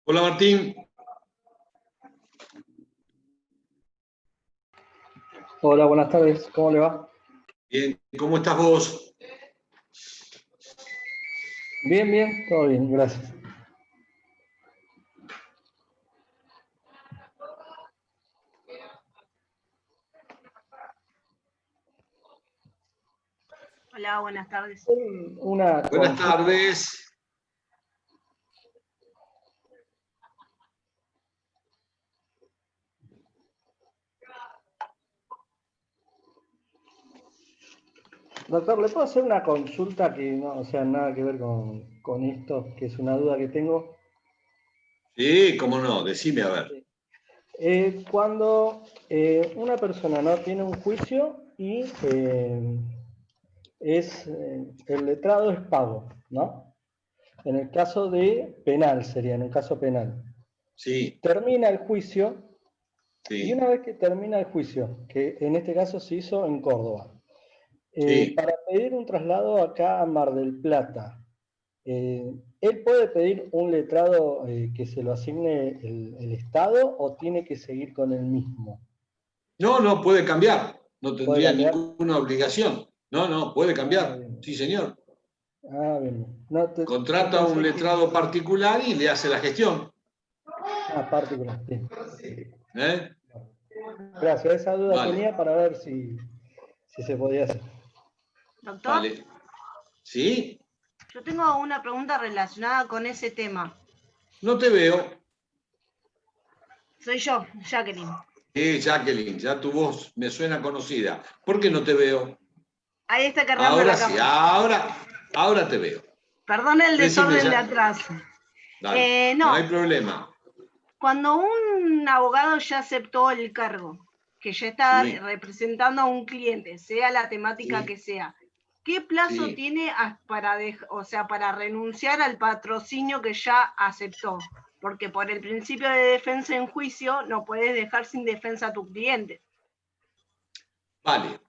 Hola Martín. Hola, buenas tardes. ¿Cómo le va? Bien, ¿cómo estás vos? Bien, bien, todo bien, gracias. Hola, buenas tardes. Una Buenas consulta. tardes. Doctor, ¿le puedo hacer una consulta que no, o sea, nada que ver con esto, que es una duda que tengo? Sí, cómo no, decime a ver. Cuando una persona no tiene un juicio y el letrado es pago, ¿no? En el caso de penal sería, en el caso penal. Sí, Termina el juicio y sí, una vez que termina el juicio, que en este caso se hizo en Córdoba, sí. para pedir un traslado acá a Mar del Plata, ¿él puede pedir un letrado que se lo asigne el Estado o tiene que seguir con el mismo? No, no, puede cambiar. No ¿Puede tendría cambiar? ninguna obligación. No, no, puede Ah, cambiar. bien. Sí, señor. Ah, bien. No, yo Contrata un pensé que... letrado particular y le hace la gestión. Ah, particular, bien. ¿Eh? Gracias, esa duda Vale, tenía para ver si se podía hacer. Doctor, vale. ¿Sí? yo tengo una pregunta relacionada con ese tema. No te veo. Soy yo, Jacqueline. Jacqueline, ya tu voz me suena conocida. ¿Por qué no te veo? Ahí está cargando Ahora la sí, cámara. ahora te veo. Perdón el Decime desorden de ya. atrás. Dale, no hay No, problema. cuando un abogado ya aceptó el cargo, que ya está Sí, representando a un cliente, sea la temática sí, que sea, ¿qué plazo sí. tiene para renunciar al patrocinio que ya aceptó? Porque por el principio de defensa en juicio no puedes dejar sin defensa a tu cliente. Vale.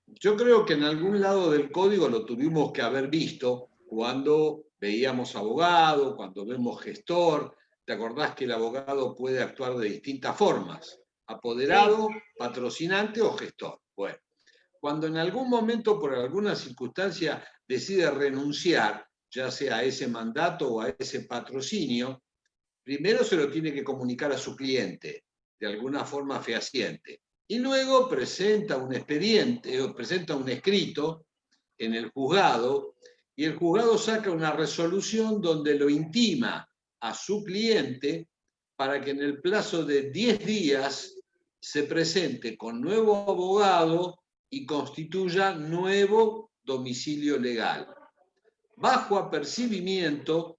Yo creo que en algún lado del código lo tuvimos que haber visto cuando veíamos abogado, cuando vemos gestor. ¿Te acordás que el abogado puede actuar de distintas formas? Sí, Apoderado, patrocinante o gestor. Bueno, cuando en algún momento, por alguna circunstancia, decide renunciar, ya sea a ese mandato o a ese patrocinio, primero se lo tiene que comunicar a su cliente, de alguna forma fehaciente, y luego presenta un expediente o presenta un escrito en el juzgado, y el juzgado saca una resolución donde lo intima a su cliente para que en el plazo de 10 días se presente con nuevo abogado y constituya nuevo domicilio legal, bajo apercibimiento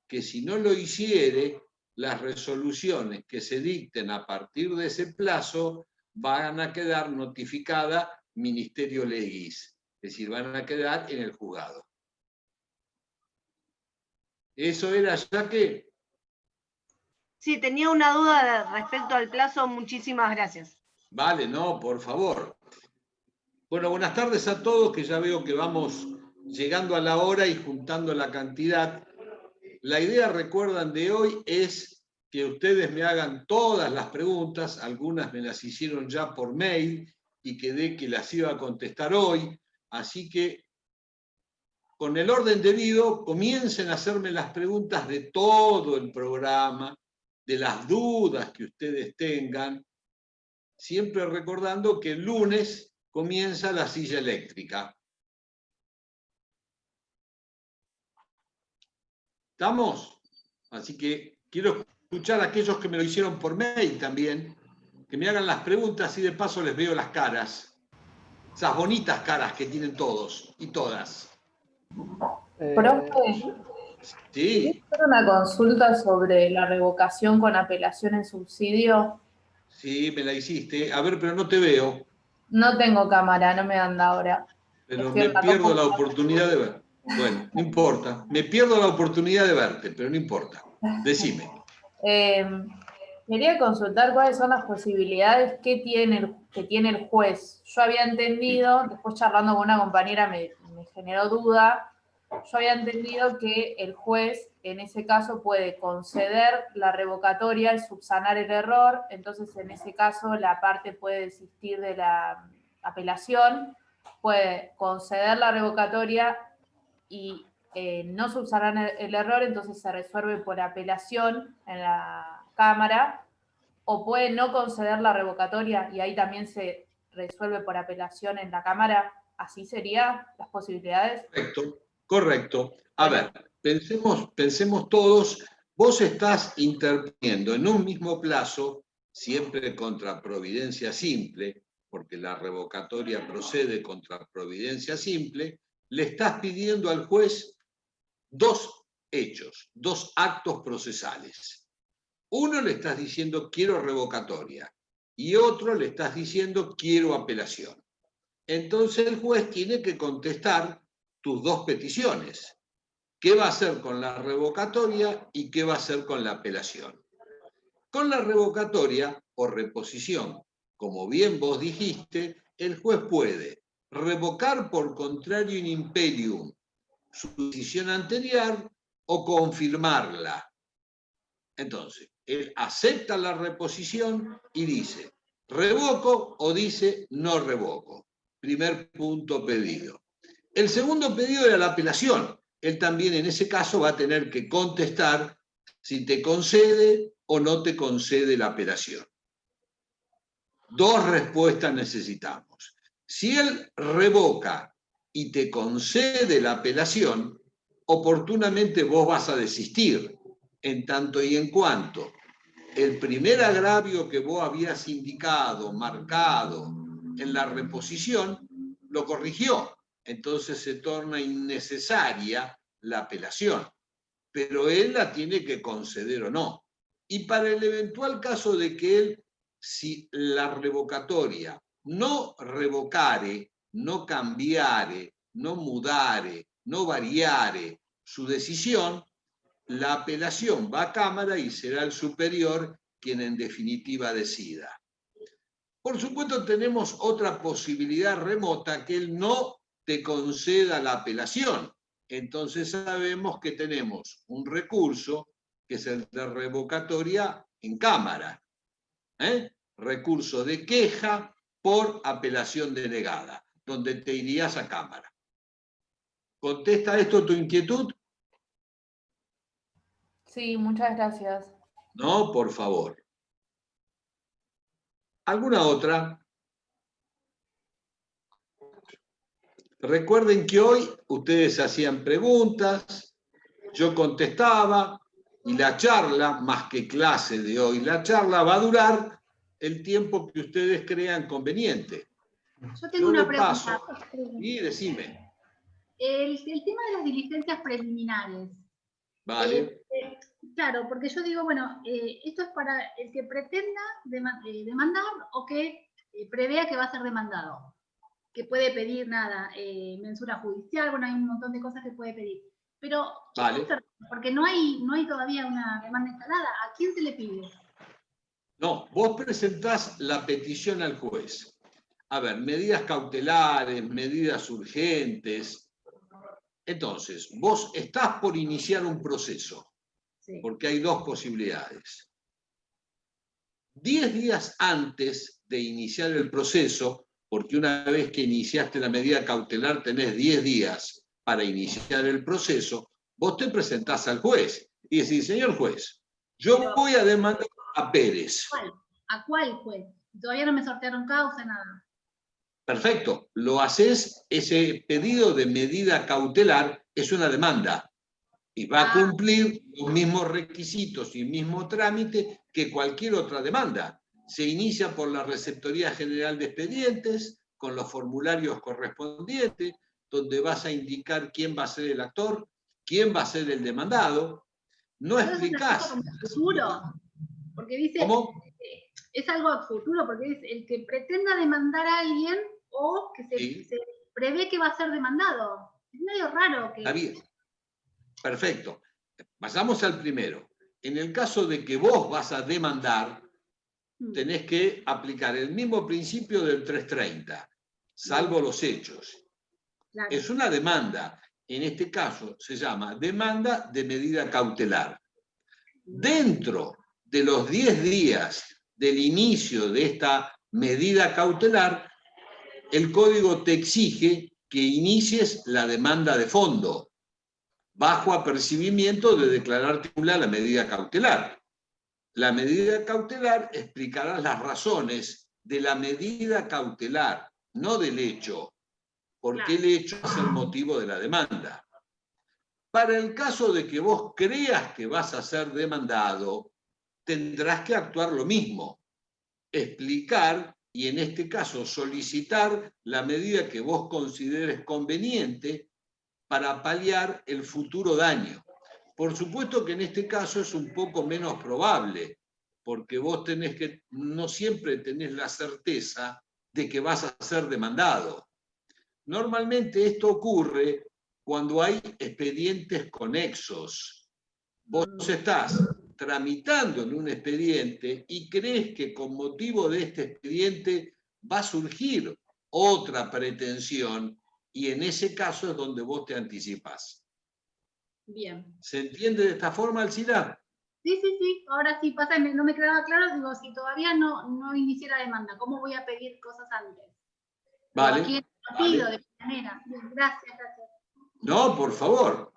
que si no lo hiciere, las resoluciones que se dicten a partir de ese plazo van a quedar notificadas Ministerio Legis, es decir, van a quedar en el juzgado. Eso era ya que... sí, tenía una duda respecto al plazo. Muchísimas gracias. Vale, no, por favor. Bueno, buenas tardes a todos, que ya veo que vamos llegando a la hora y juntando la cantidad. La idea, recuerdan, de hoy es que ustedes me hagan todas las preguntas, algunas me las hicieron ya por mail y quedé que las iba a contestar hoy, así que con el orden debido comiencen a hacerme las preguntas de todo el programa, de las dudas que ustedes tengan, siempre recordando que el lunes comienza la silla eléctrica. ¿Estamos? Así que quiero escuchar a aquellos que me lo hicieron por mail también, que me hagan las preguntas y de paso les veo las caras. Esas bonitas caras que tienen todos y todas. Profe, ¿quería Sí, hacer una consulta sobre la revocación con apelación en subsidio? sí, me la hiciste. A ver, pero no te veo. No tengo cámara, no me anda ahora. Pero Estoy me en la pierdo la computadora. oportunidad de ver. Bueno, no importa. Me pierdo la oportunidad de verte, pero no importa. Decime. Eh, Quería consultar cuáles son las posibilidades que tiene el juez. Yo había Sí, entendido, después charlando con una compañera me generó duda, yo había entendido que el juez en ese caso puede conceder la revocatoria al subsanar el error, entonces en ese caso la parte puede desistir de la apelación, puede conceder la revocatoria y no subsanar el error, entonces se resuelve por apelación en la Cámara, o puede no conceder la revocatoria y ahí también se resuelve por apelación en la Cámara. ¿Así serían las posibilidades? Correcto, correcto. A ver, pensemos todos, vos estás interviniendo en un mismo plazo, siempre contra providencia simple, porque la revocatoria procede contra providencia simple, le estás pidiendo al juez dos hechos, dos actos procesales. Uno le estás diciendo quiero revocatoria y otro le estás diciendo quiero apelación. Entonces el juez tiene que contestar tus dos peticiones. ¿Qué va a hacer con la revocatoria y qué va a hacer con la apelación? Con la revocatoria o reposición, como bien vos dijiste, el juez puede revocar por contrario in imperium su decisión anterior o confirmarla. Entonces, él acepta la reposición y dice, revoco o dice no revoco. Primer punto pedido. El segundo pedido era la apelación. Él también en ese caso va a tener que contestar si te concede o no te concede la apelación. Dos respuestas necesitamos. Si él revoca y te concede la apelación, oportunamente vos vas a desistir, en tanto y en cuanto el primer agravio que vos habías indicado, marcado en la reposición, lo corrigió. Entonces se torna innecesaria la apelación, pero él la tiene que conceder o no. Y para el eventual caso de que él, si la revocatoria no revocare, no cambiare, no mudare, no variare su decisión, la apelación va a Cámara y será el superior quien en definitiva decida. Por supuesto, tenemos otra posibilidad remota, que él no te conceda la apelación. Entonces sabemos que tenemos un recurso, que es el de revocatoria en Cámara. Recurso de queja por apelación denegada, donde te irías a Cámara. ¿Contesta esto tu inquietud? Sí, muchas gracias. No, por favor. ¿Alguna otra? Recuerden que hoy ustedes hacían preguntas, yo contestaba, y la charla, más que clase de hoy, la charla va a durar el tiempo que ustedes crean conveniente. Yo tengo una pregunta. Y decime. El tema de las diligencias preliminares. Vale. Claro, porque yo digo, bueno, esto es para el que pretenda demandar o que prevea que va a ser demandado, que puede pedir nada, mensura judicial, bueno, hay un montón de cosas que puede pedir. Pero, vale, porque no hay todavía una demanda instalada, ¿a quién se le pide? No, vos presentás la petición al juez. A ver, medidas cautelares, medidas urgentes. Entonces, vos estás por iniciar un proceso, sí, porque hay dos posibilidades. 10 días antes de iniciar el proceso, porque una vez que iniciaste la medida cautelar tenés 10 días para iniciar el proceso, vos te presentás al juez y decís, señor juez, yo voy a demandar a Pérez. ¿A cuál juez? Todavía no me sortearon causa, nada. Perfecto, lo haces, ese pedido de medida cautelar es una demanda y va a cumplir los mismos requisitos y el mismo trámite que cualquier otra demanda. Se inicia por la Receptoría General de Expedientes, con los formularios correspondientes, donde vas a indicar quién va a ser el actor, quién va a ser el demandado. No explicás. Futuro, porque dice, ¿cómo? Es algo a futuro, porque es el que pretenda demandar a alguien o que se prevé que va a ser demandado. Es medio raro que... Está bien. Perfecto. Pasamos al primero. En el caso de que vos vas a demandar, tenés que aplicar el mismo principio del 330, salvo los hechos. Claro. Es una demanda en este caso se llama demanda de medida cautelar. Dentro de los 10 días del inicio de esta medida cautelar, el código te exige que inicies la demanda de fondo, bajo apercibimiento de declararte nula la medida cautelar. La medida cautelar explicará las razones de la medida cautelar, no del hecho, porque el hecho es el motivo de la demanda. Para el caso de que vos creas que vas a ser demandado, tendrás que actuar lo mismo, explicar y en este caso solicitar la medida que vos consideres conveniente para paliar el futuro daño. Por supuesto que en este caso es un poco menos probable, porque vos no siempre tenés la certeza de que vas a ser demandado. Normalmente esto ocurre cuando hay expedientes conexos. Vos estás tramitando en un expediente y crees que con motivo de este expediente va a surgir otra pretensión y en ese caso es donde vos te anticipás. Bien. ¿Se entiende de esta forma, Alcira? Sí, sí, sí. Ahora sí pasa, no me quedaba claro. Digo, si todavía no inicié la demanda, ¿cómo voy a pedir cosas antes? Vale. ¿A quién lo pido? ¿De qué manera? Bien, gracias, gracias. No, por favor.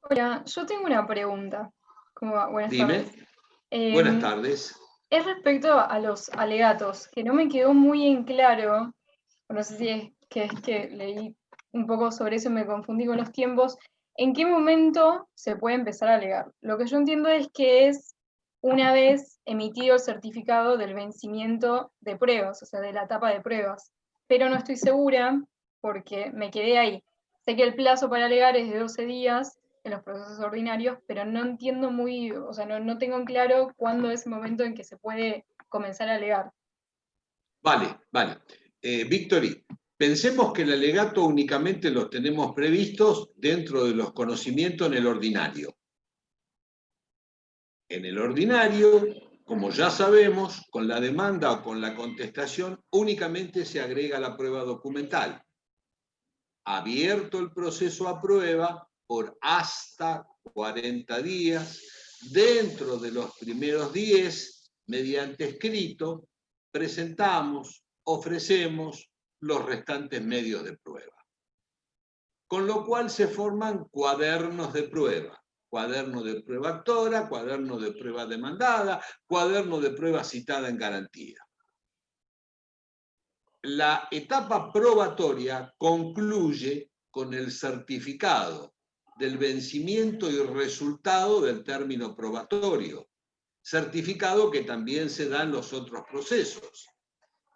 Hola, yo tengo una pregunta. ¿Cómo va? Buenas Dime. tardes. Buenas tardes. Es respecto a los alegatos, que no me quedó muy en claro, no sé si es que leí un poco sobre eso y me confundí con los tiempos. ¿En qué momento se puede empezar a alegar? Lo que yo entiendo es que es una vez emitido el certificado del vencimiento de pruebas, o sea, de la etapa de pruebas, pero no estoy segura porque me quedé ahí. Sé que el plazo para alegar es de 12 días en los procesos ordinarios, pero no entiendo muy, o sea, no tengo en claro cuándo es el momento en que se puede comenzar a alegar. Vale, vale. Victory, pensemos que el alegato únicamente los tenemos previstos dentro de los conocimientos en el ordinario. En el ordinario, como ya sabemos, con la demanda o con la contestación únicamente se agrega la prueba documental. Abierto el proceso a prueba por hasta 40 días, dentro de los primeros 10, mediante escrito, presentamos, ofrecemos los restantes medios de prueba. Con lo cual se forman cuadernos de prueba. Cuaderno de prueba actora, cuaderno de prueba demandada, cuaderno de prueba citada en garantía. La etapa probatoria concluye con el certificado del vencimiento y resultado del término probatorio, certificado que también se da en los otros procesos.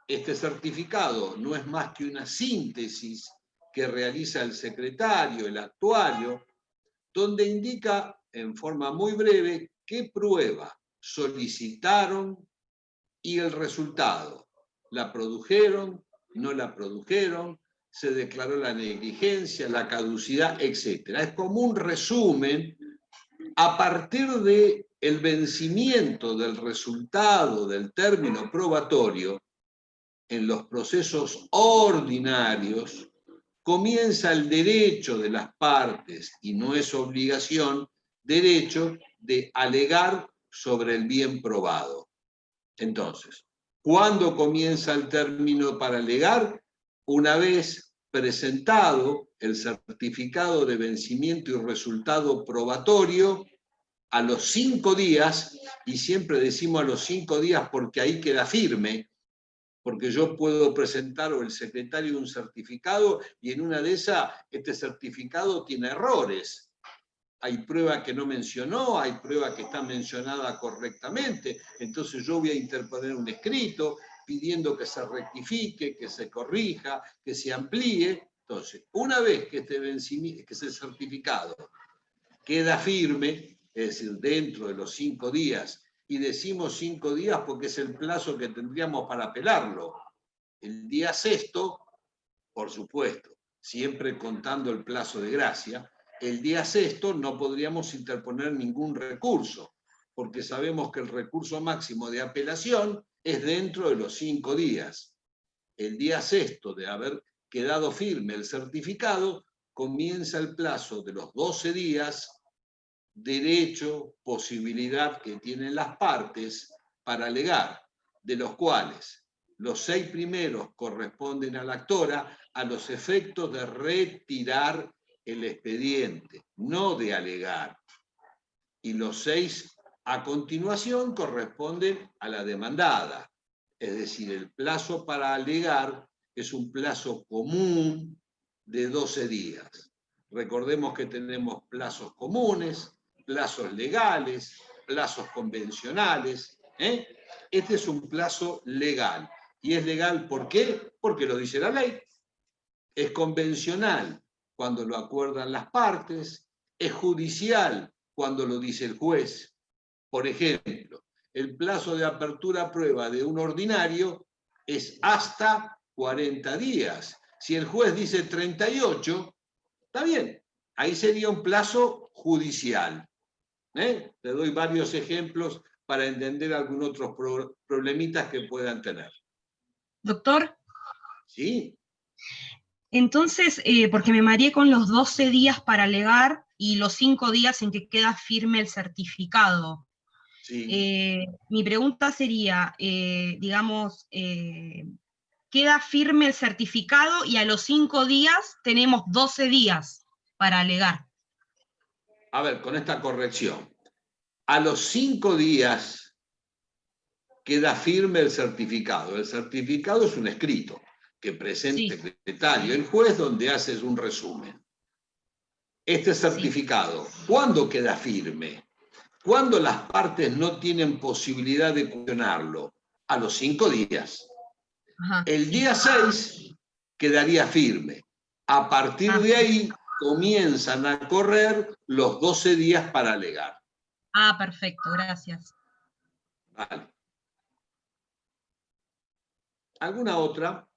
Este certificado no es más que una síntesis que realiza el secretario, el actuario, donde indica en forma muy breve qué prueba solicitaron y el resultado. ¿La produjeron? ¿No la produjeron? ¿Se declaró la negligencia, la caducidad, etcétera? Es como un resumen a partir del vencimiento del resultado del término probatorio en los procesos ordinarios. Comienza el derecho de las partes, y no es obligación, derecho de alegar sobre el bien probado. Entonces, ¿cuándo comienza el término para alegar? Una vez presentado el certificado de vencimiento y resultado probatorio a los 5 días, y siempre decimos a los 5 días porque ahí queda firme, porque yo puedo presentar o el secretario un certificado y en una de esas este certificado tiene errores. Hay prueba que no mencionó, hay prueba que está mencionada correctamente, entonces yo voy a interponer un escrito pidiendo que se rectifique, que se corrija, que se amplíe. Entonces, una vez que ese certificado queda firme, es decir, dentro de los 5 días, y decimos 5 días porque es el plazo que tendríamos para apelarlo. El día 6º, por supuesto, siempre contando el plazo de gracia, el día 6º no podríamos interponer ningún recurso, porque sabemos que el recurso máximo de apelación es dentro de los 5 días. El día 6º de haber quedado firme el certificado, comienza el plazo de los 12 días, derecho, posibilidad que tienen las partes para alegar, de los cuales los 6 primeros corresponden a la actora a los efectos de retirar el expediente, no de alegar. Y los 6 a continuación corresponden a la demandada. Es decir, el plazo para alegar es un plazo común de 12 días. Recordemos que tenemos plazos comunes, plazos legales, plazos convencionales. Este es un plazo legal. ¿Y es legal por qué? Porque lo dice la ley. Es convencional cuando lo acuerdan las partes. Es judicial cuando lo dice el juez. Por ejemplo, el plazo de apertura a prueba de un ordinario es hasta 40 días. Si el juez dice 38, está bien. Ahí sería un plazo judicial. Te doy varios ejemplos para entender algunos otros problemitas que puedan tener. Doctor. Sí. Entonces, porque me mareé con los 12 días para alegar y los 5 días en que queda firme el certificado. Sí. Mi pregunta sería, digamos, queda firme el certificado y a los 5 días tenemos 12 días para alegar. A ver, con esta corrección. A los 5 días queda firme el certificado. El certificado es un escrito que presenta el secretario, el juez, donde haces un resumen. Este certificado, ¿cuándo queda firme? ¿Cuándo las partes no tienen posibilidad de cuestionarlo? A los 5 días. El día 6 quedaría firme. A partir de ahí comienzan a correr los 12 días para alegar. Ah, perfecto, gracias. Vale. ¿Alguna otra?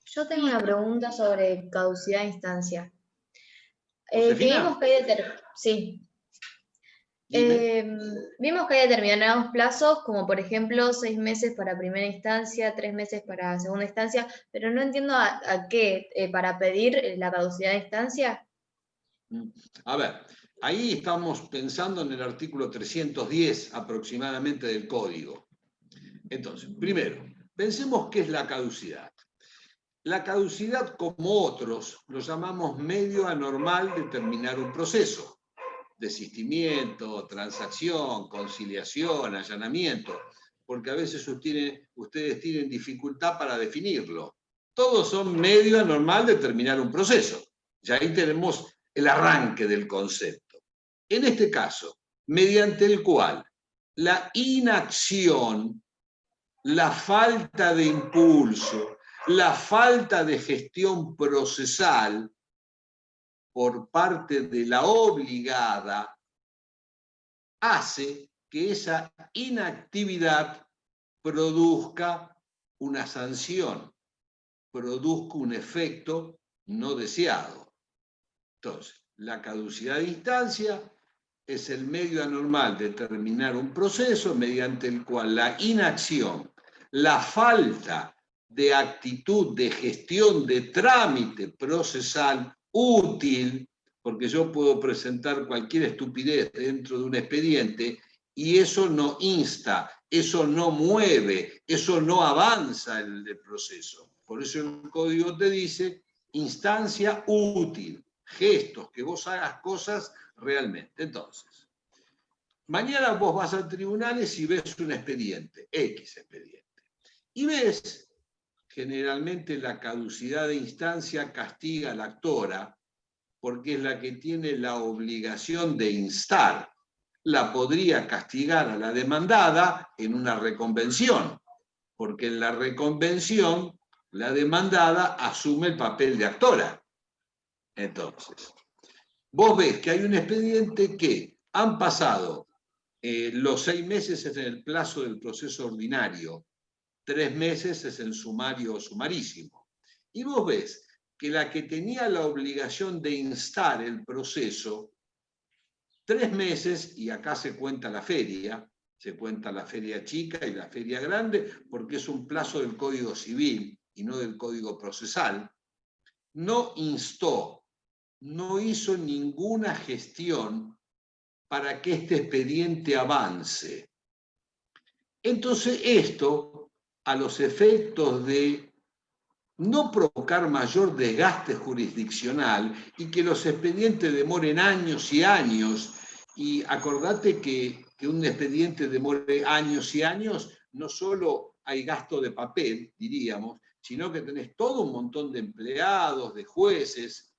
Yo tengo una pregunta sobre caducidad de instancia. ¿Josefina? Vimos que hay determinados plazos, como por ejemplo 6 meses para primera instancia, 3 meses para segunda instancia, pero no entiendo a qué, para pedir la caducidad de instancia. A ver, ahí estamos pensando en el artículo 310 aproximadamente del Código. Entonces, primero, pensemos qué es la caducidad. La caducidad, como otros, lo llamamos medio anormal de terminar un proceso. Desistimiento, transacción, conciliación, allanamiento, porque a veces ustedes tienen dificultad para definirlo. Todos son medio anormal de terminar un proceso. Ya ahí tenemos el arranque del concepto. En este caso, mediante el cual la inacción, la falta de impulso, la falta de gestión procesal por parte de la obligada hace que esa inactividad produzca una sanción, produzca un efecto no deseado. Entonces, la caducidad de instancia es el medio anormal de terminar un proceso mediante el cual la inacción, la falta de actitud de gestión de trámite procesal útil, porque yo puedo presentar cualquier estupidez dentro de un expediente y eso no insta, eso no mueve, eso no avanza en el proceso. Por eso el código te dice instancia útil, gestos, que vos hagas cosas realmente. Entonces, mañana vos vas a tribunales y ves un expediente, X expediente, y ves, generalmente la caducidad de instancia castiga a la actora, porque es la que tiene la obligación de instar. La podría castigar a la demandada en una reconvención, porque en la reconvención la demandada asume el papel de actora. Entonces, vos ves que hay un expediente que han pasado los 6 meses es en el plazo del proceso ordinario, 3 meses es en sumario o sumarísimo. Y vos ves que la que tenía la obligación de instar el proceso, 3 meses, y acá se cuenta la feria, Se cuenta la feria chica y la feria grande porque es un plazo del Código Civil y no del Código Procesal. No instó, no hizo ninguna gestión para que este expediente avance. Entonces esto, a los efectos de no provocar mayor desgaste jurisdiccional y que los expedientes demoren años y años, y acordate que un expediente demore años y años, no solo hay gasto de papel, diríamos, sino que tenés todo un montón de empleados, de jueces,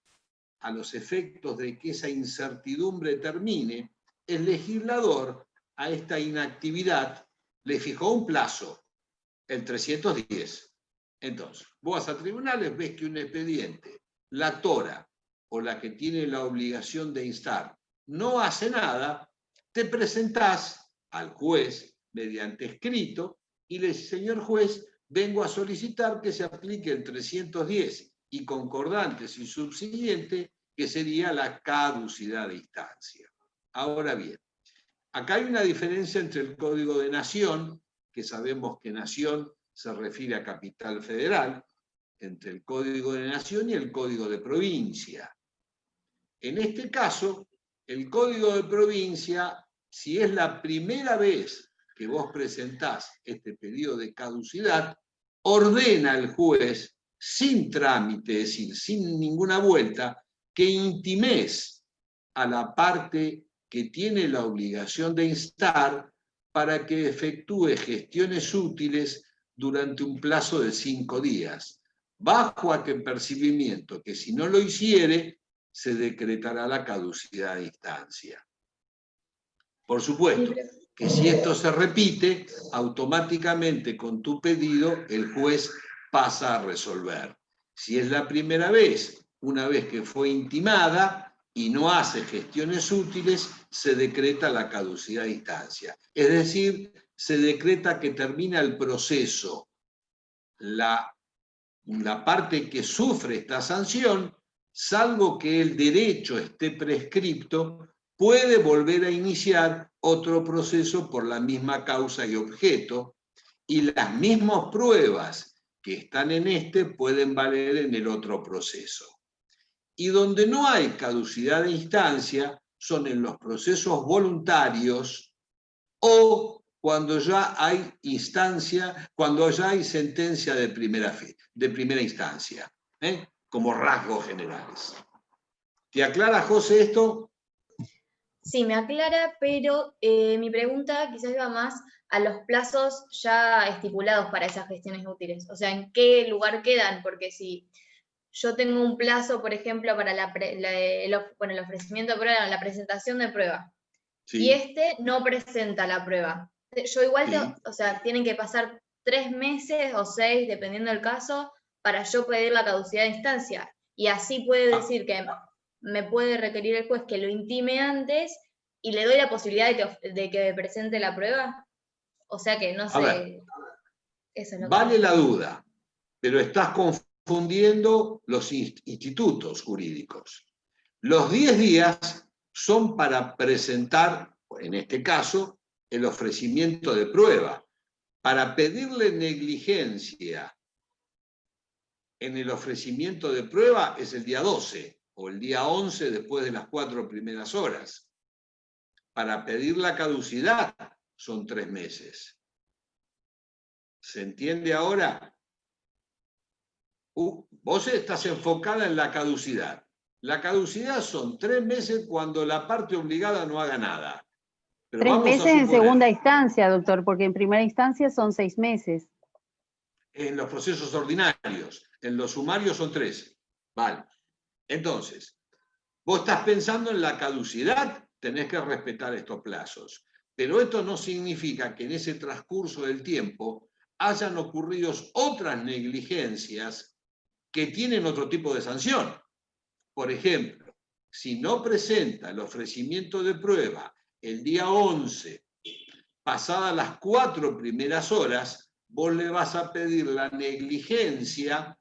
a los efectos de que esa incertidumbre termine, el legislador a esta inactividad le fijó un plazo, el 310. Entonces, vos vas a tribunales, ves que un expediente, la tora o la que tiene la obligación de instar, no hace nada, te presentás al juez mediante escrito y le dices, señor juez, vengo a solicitar que se aplique el 310 y concordantes y subsiguiente, que sería la caducidad de instancia. Ahora bien, acá hay una diferencia entre el Código de Nación, que sabemos que nación se refiere a capital federal, entre el Código de Nación y el Código de Provincia. En este caso, el Código de Provincia, si es la primera vez que vos presentás este pedido de caducidad, ordena al juez, sin trámite, es decir, sin ninguna vuelta, que intimes a la parte que tiene la obligación de instar para que efectúe gestiones útiles durante un plazo de 5 días, bajo apercibimiento que si no lo hiciere, se decretará la caducidad de instancia. Por supuesto, que si esto se repite, automáticamente con tu pedido el juez pasa a resolver. Si es la primera vez, una vez que fue intimada y no hace gestiones útiles, se decreta la caducidad de instancia. Es decir, se decreta que termina el proceso. La parte que sufre esta sanción, salvo que el derecho esté prescripto, puede volver a iniciar otro proceso por la misma causa y objeto, y las mismas pruebas que están en este pueden valer en el otro proceso. Y donde no hay caducidad de instancia son en los procesos voluntarios o cuando ya hay instancia, cuando ya hay sentencia de primera instancia, como rasgos generales. ¿Te aclara, José, esto? Sí, me aclara, pero mi pregunta quizás iba más a los plazos ya estipulados para esas gestiones útiles. O sea, ¿en qué lugar quedan? Porque si yo tengo un plazo, por ejemplo, para el ofrecimiento de prueba, la presentación de prueba, sí, y este no presenta la prueba, yo igual, sí, o sea, tienen que pasar 3 meses o 6, dependiendo del caso, para yo pedir la caducidad de instancia. Y así puede decir que me puede requerir el juez que lo intime antes y le doy la posibilidad de que presente la prueba. O sea que no sé. A ver, eso es lo vale que... la duda, pero estás confundiendo los institutos jurídicos. Los 10 días son para presentar, en este caso, el ofrecimiento de prueba. Para pedirle negligencia en el ofrecimiento de prueba es el día 12 o el día 11 después de las 4 primeras horas. Para pedir la caducidad son 3 meses. ¿Se entiende ahora? Vos estás enfocada en la caducidad. La caducidad son 3 meses cuando la parte obligada no haga nada. Pero 3 meses en segunda instancia, doctor, porque en primera instancia son 6 meses. En los procesos ordinarios, en los sumarios son 3. Vale. Entonces, vos estás pensando en la caducidad, tenés que respetar estos plazos. Pero esto no significa que en ese transcurso del tiempo hayan ocurrido otras negligencias que tienen otro tipo de sanción. Por ejemplo, si no presenta el ofrecimiento de prueba el día 11, pasadas las 4 primeras horas, vos le vas a pedir la negligencia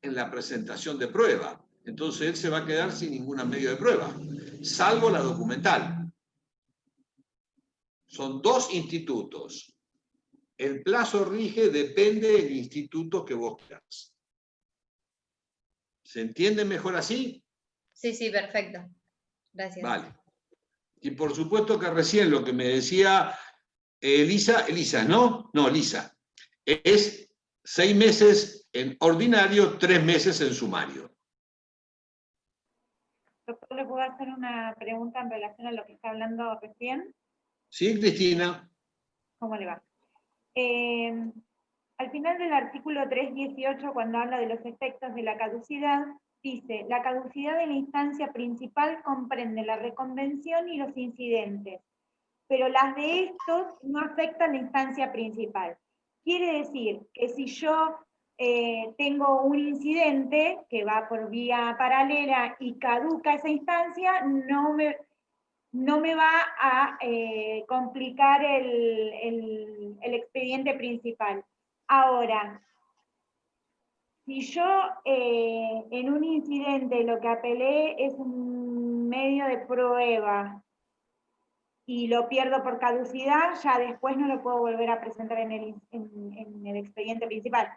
en la presentación de prueba. Entonces él se va a quedar sin ningún medio de prueba, salvo la documental. Son dos institutos. El plazo rige, depende del instituto que vos quieras. ¿Se entiende mejor así? Sí, sí, perfecto. Gracias. Vale. Y por supuesto que recién lo que me decía Elisa, ¿no? No, Lisa. Es 6 meses en ordinario, 3 meses en sumario. Doctor, ¿le puedo hacer una pregunta en relación a lo que está hablando recién? ¿Sí, Cristina? ¿Cómo le va? Al final del artículo 3.18, cuando habla de los efectos de la caducidad, dice, la caducidad de la instancia principal comprende la reconvención y los incidentes, pero las de estos no afectan la instancia principal. Quiere decir que si yo tengo un incidente que va por vía paralela y caduca esa instancia, no me va a complicar el expediente principal. Ahora, si yo en un incidente lo que apelé es un medio de prueba y lo pierdo por caducidad, ya después no lo puedo volver a presentar en el expediente principal.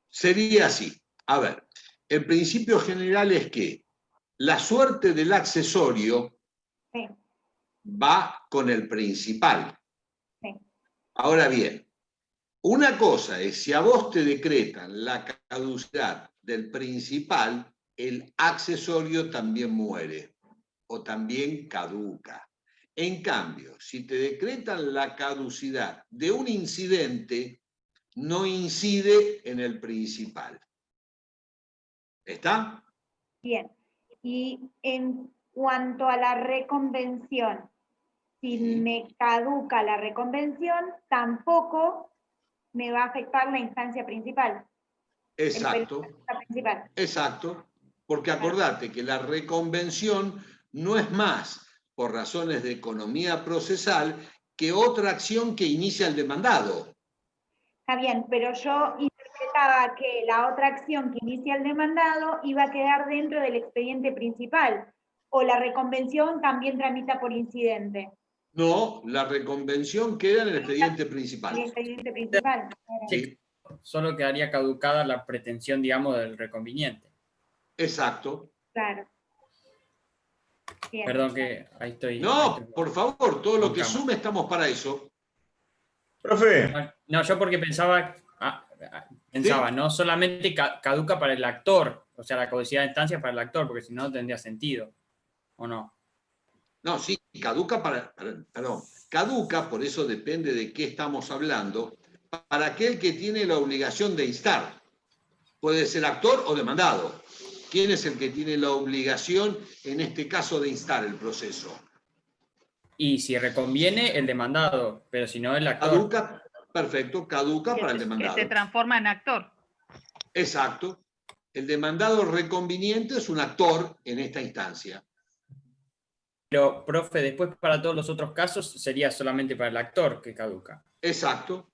Sería así. A ver, el principio general es que la suerte del accesorio Sí, va con el principal. sí. Ahora bien, una cosa es, si a vos te decretan la caducidad del principal, el accesorio también muere o también caduca. En cambio, si te decretan la caducidad de un incidente, no incide en el principal. ¿Está? Bien. Y en cuanto a la reconvención, si me caduca la reconvención, tampoco me va a afectar la instancia principal. Exacto. La principal. Exacto. Porque acordate que la reconvención no es más, por razones de economía procesal, que otra acción que inicia el demandado. Está bien, pero yo interpretaba que la otra acción que inicia el demandado iba a quedar dentro del expediente principal, o la reconvención también tramita por incidente. No, la reconvención queda en el expediente principal. El expediente principal. Sí, Solo quedaría caducada la pretensión, digamos, del reconveniente. exacto. Claro. Bien. Perdón que ahí estoy. No, por favor, todo lo Con que cámara. sume estamos para eso. Profe, No, yo porque pensaba, no solamente caduca para el actor, o sea, la caducidad de instancia para el actor, porque si no tendría sentido, ¿o no? No, sí, caduca caduca, por eso depende de qué estamos hablando, para aquel que tiene la obligación de instar. Puede ser actor o demandado. ¿Quién es el que tiene la obligación, en este caso, de instar el proceso? Y si reconviene, el demandado, pero si no, el actor. Caduca, perfecto, caduca para el demandado. Que se transforma en actor. Exacto. El demandado reconveniente es un actor en esta instancia. Pero, profe, después para todos los otros casos sería solamente para el actor que caduca. Exacto.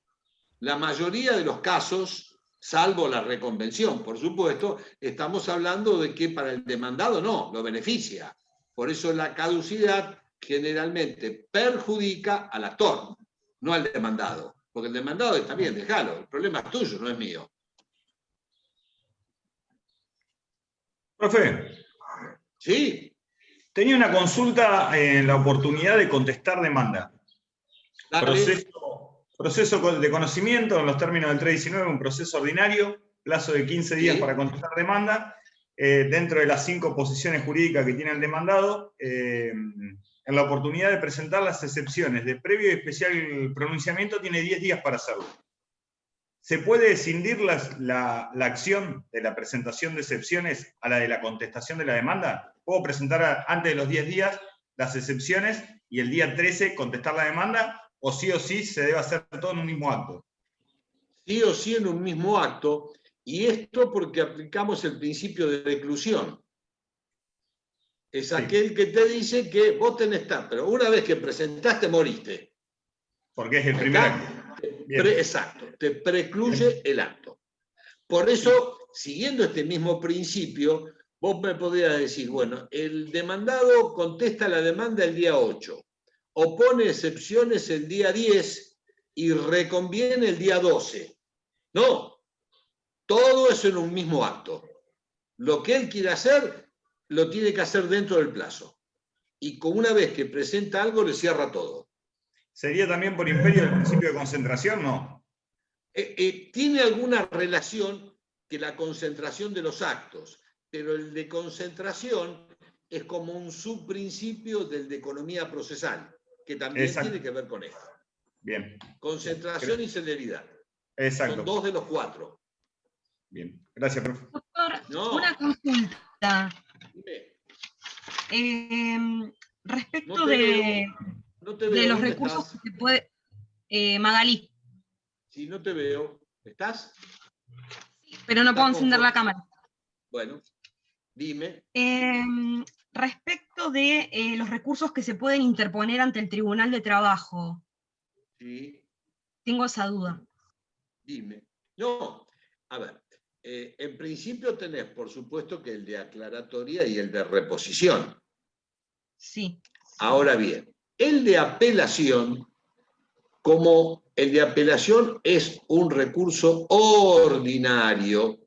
La mayoría de los casos, salvo la reconvención, por supuesto, estamos hablando de que para el demandado no, lo beneficia. Por eso la caducidad generalmente perjudica al actor, no al demandado. Porque el demandado está bien, déjalo, el problema es tuyo, no es mío. profe, ¿Sí? tenía una consulta en la oportunidad de contestar demanda. Dale. Proceso de conocimiento, en los términos del 319, un proceso ordinario, plazo de 15 días Sí. para contestar demanda, dentro de las 5 posiciones jurídicas que tiene el demandado, en la oportunidad de presentar las excepciones de previo y especial pronunciamiento, tiene 10 días para hacerlo. ¿Se puede escindir la acción de la presentación de excepciones a la de la contestación de la demanda? ¿Puedo presentar antes de los 10 días las excepciones y el día 13 contestar la demanda? ¿O sí se debe hacer todo en un mismo acto? Sí o sí en un mismo acto, y esto porque aplicamos el principio de reclusión. Es aquel que te dice que vos tenés pero una vez que presentaste, moriste. Porque es el primer acto. Exacto, te precluye el acto. Por eso, siguiendo este mismo principio, vos me podrías decir, bueno, el demandado contesta la demanda el día 8. o pone excepciones el día 10 y reconviene el día 12. No, todo eso en un mismo acto. Lo que él quiere hacer, lo tiene que hacer dentro del plazo. Y con una vez que presenta algo, le cierra todo. ¿Sería también por imperio del principio de concentración? No. Tiene alguna relación que la concentración de los actos, pero el de concentración es como un subprincipio del de economía procesal, que también Exacto. tiene que ver con esto. Bien. Concentración y celeridad. Exacto. Son 2 de los 4. Bien. Gracias, profe. Doctor, una consulta. Respecto de los recursos que se puede... Magalí. Si no te veo, ¿estás? Pero no puedo encender la cámara. Bueno, dime. Respecto de los recursos que se pueden interponer ante el Tribunal de Trabajo. Sí. Tengo esa duda. Dime. No, a ver, en principio tenés, por supuesto, que el de aclaratoria y el de reposición. Sí. Ahora bien, el de apelación, como el de apelación es un recurso ordinario,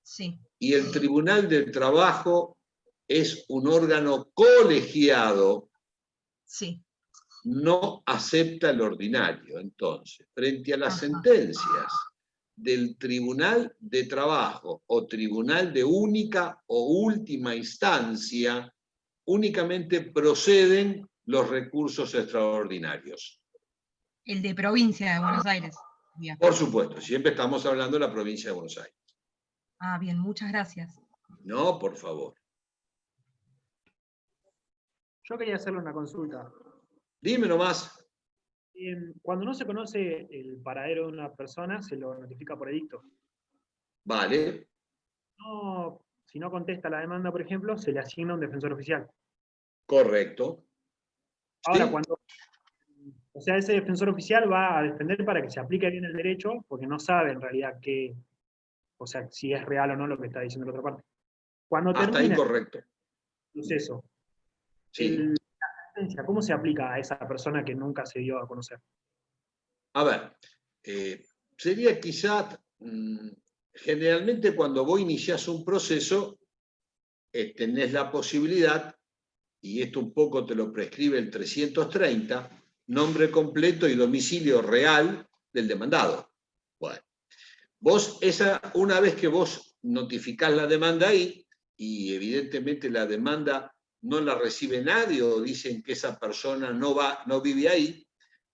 sí, y el Tribunal del Trabajo es un órgano colegiado, sí, no acepta el ordinario. Entonces, frente a las sentencias del Tribunal de Trabajo o Tribunal de única o última instancia, únicamente proceden los recursos extraordinarios. El de provincia de Buenos Aires. Bien. Por supuesto, siempre estamos hablando de la provincia de Buenos Aires. Ah, bien, muchas gracias. No, por favor. Yo quería hacerle una consulta. Dime nomás. Cuando no se conoce el paradero de una persona, se lo notifica por edicto. Vale. No, si no contesta la demanda, por ejemplo, se le asigna un defensor oficial. Correcto. Ahora, Sí. cuando... O sea, ese defensor oficial va a defender para que se aplique bien el derecho, porque no sabe en realidad qué... O sea, si es real o no lo que está diciendo la otra parte. Cuando Hasta ahí correcto. el proceso, Sí. la sentencia, ¿cómo se aplica a esa persona que nunca se dio a conocer? A ver, sería quizá, generalmente cuando vos iniciás un proceso, tenés la posibilidad, y esto un poco te lo prescribe el 330, nombre completo y domicilio real del demandado. Bueno, vos una vez que vos notificás la demanda ahí, y evidentemente la demanda no la recibe nadie o dicen que esa persona no vive ahí,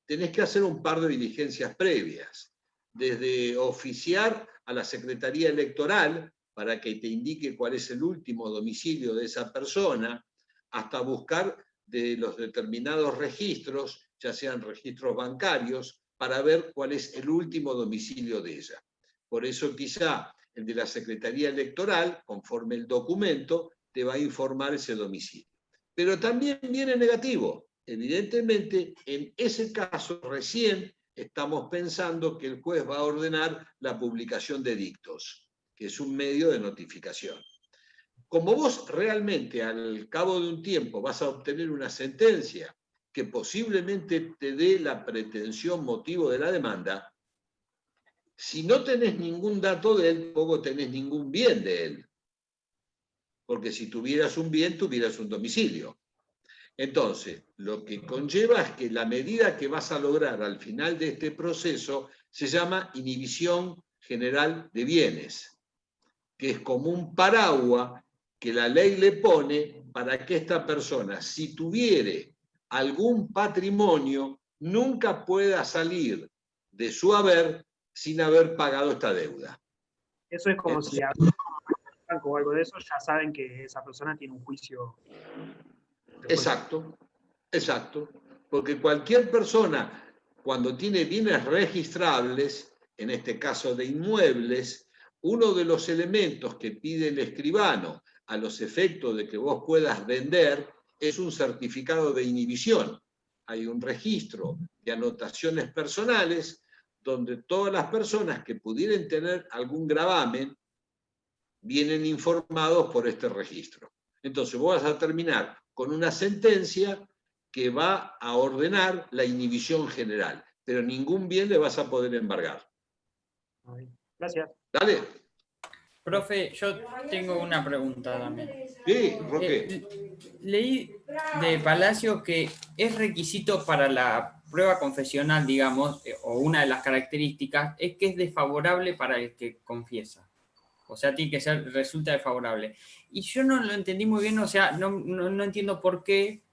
tenés que hacer un par de diligencias previas, desde oficiar a la Secretaría Electoral para que te indique cuál es el último domicilio de esa persona, hasta buscar de los determinados registros, ya sean registros bancarios, para ver cuál es el último domicilio de ella. Por eso quizá el de la Secretaría Electoral, conforme el documento, te va a informar ese domicilio. Pero también viene negativo. Evidentemente, en ese caso recién estamos pensando que el juez va a ordenar la publicación de edictos, que es un medio de notificación. Como vos realmente al cabo de un tiempo vas a obtener una sentencia que posiblemente te dé la pretensión motivo de la demanda, si no tenés ningún dato de él, tampoco tenés ningún bien de él. Porque si tuvieras un bien, tuvieras un domicilio. Entonces, lo que conlleva es que la medida que vas a lograr al final de este proceso se llama inhibición general de bienes, que es como un paraguas que la ley le pone para que esta persona, si tuviere algún patrimonio, nunca pueda salir de su haber sin haber pagado esta deuda. Eso es como si hay un banco o algo de eso, ya saben que esa persona tiene un juicio. Exacto, exacto. Porque cualquier persona, cuando tiene bienes registrables, en este caso de inmuebles, uno de los elementos que pide el escribano a los efectos de que vos puedas vender es un certificado de inhibición. Hay un registro de anotaciones personales donde todas las personas que pudieran tener algún gravamen vienen informados por este registro. Entonces vos vas a terminar con una sentencia que va a ordenar la inhibición general, pero ningún bien le vas a poder embargar. Gracias. Dale. Profe, yo tengo una pregunta también. Sí, Roque. Leí de Palacio que es requisito para la prueba confesional, digamos, o una de las características, es que es desfavorable para el que confiesa. O sea, tiene que ser, resulta desfavorable. Y yo no lo entendí muy bien, o sea, no entiendo por qué.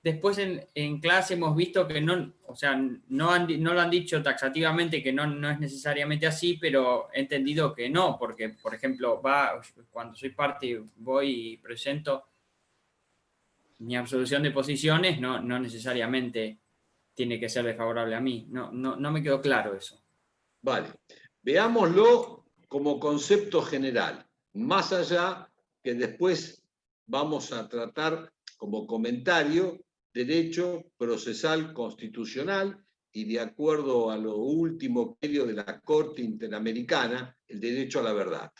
Después en clase hemos visto que no, o sea, no lo han dicho taxativamente que no es necesariamente así, pero he entendido que no, porque, por ejemplo, cuando soy parte voy y presento mi absolución de posiciones, no necesariamente tiene que ser desfavorable a mí. No me quedó claro eso. Vale. Veámoslo como concepto general, más allá que después vamos a tratar como comentario derecho procesal constitucional y de acuerdo a lo último medio de la Corte Interamericana, el derecho a la verdad.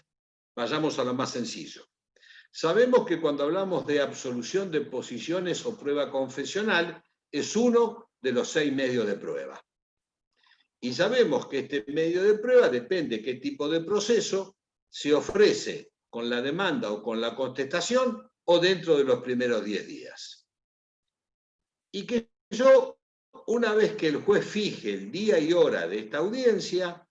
Vayamos a lo más sencillo. Sabemos que cuando hablamos de absolución de posiciones o prueba confesional, es uno de los 6 medios de prueba. Y sabemos que este medio de prueba depende qué tipo de proceso se ofrece con la demanda o con la contestación o dentro de los primeros 10 días. Y que yo, una vez que el juez fije el día y hora de esta audiencia,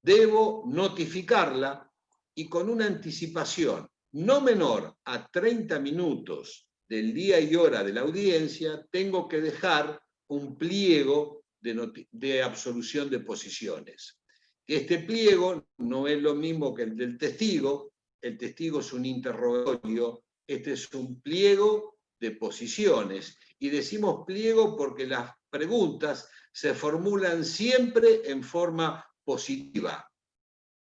debo notificarla y con una anticipación no menor a 30 minutos del día y hora de la audiencia, tengo que dejar un pliego de absolución de posiciones. Este pliego no es lo mismo que el del testigo. El testigo es un interrogatorio, este es un pliego de posiciones. Y decimos pliego porque las preguntas se formulan siempre en forma positiva.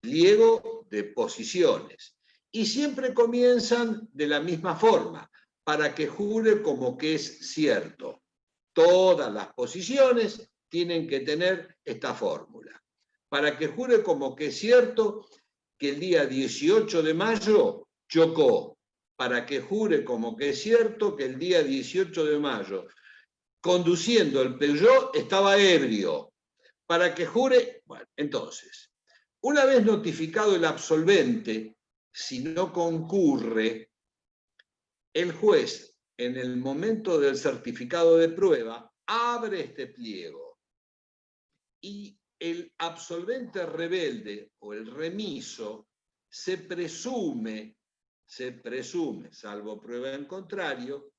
Pliego de posiciones. Y siempre comienzan de la misma forma, para que jure como que es cierto. Todas las posiciones tienen que tener esta fórmula. Para que jure como que es cierto que el día 18 de mayo chocó. Para que jure como que es cierto que el día 18 de mayo, conduciendo el Peugeot, estaba ebrio. Para que jure, bueno, entonces, una vez notificado el absolvente, si no concurre, el juez, en el momento del certificado de prueba, abre este pliego y el absolvente rebelde o el remiso se presume, salvo prueba en contrario,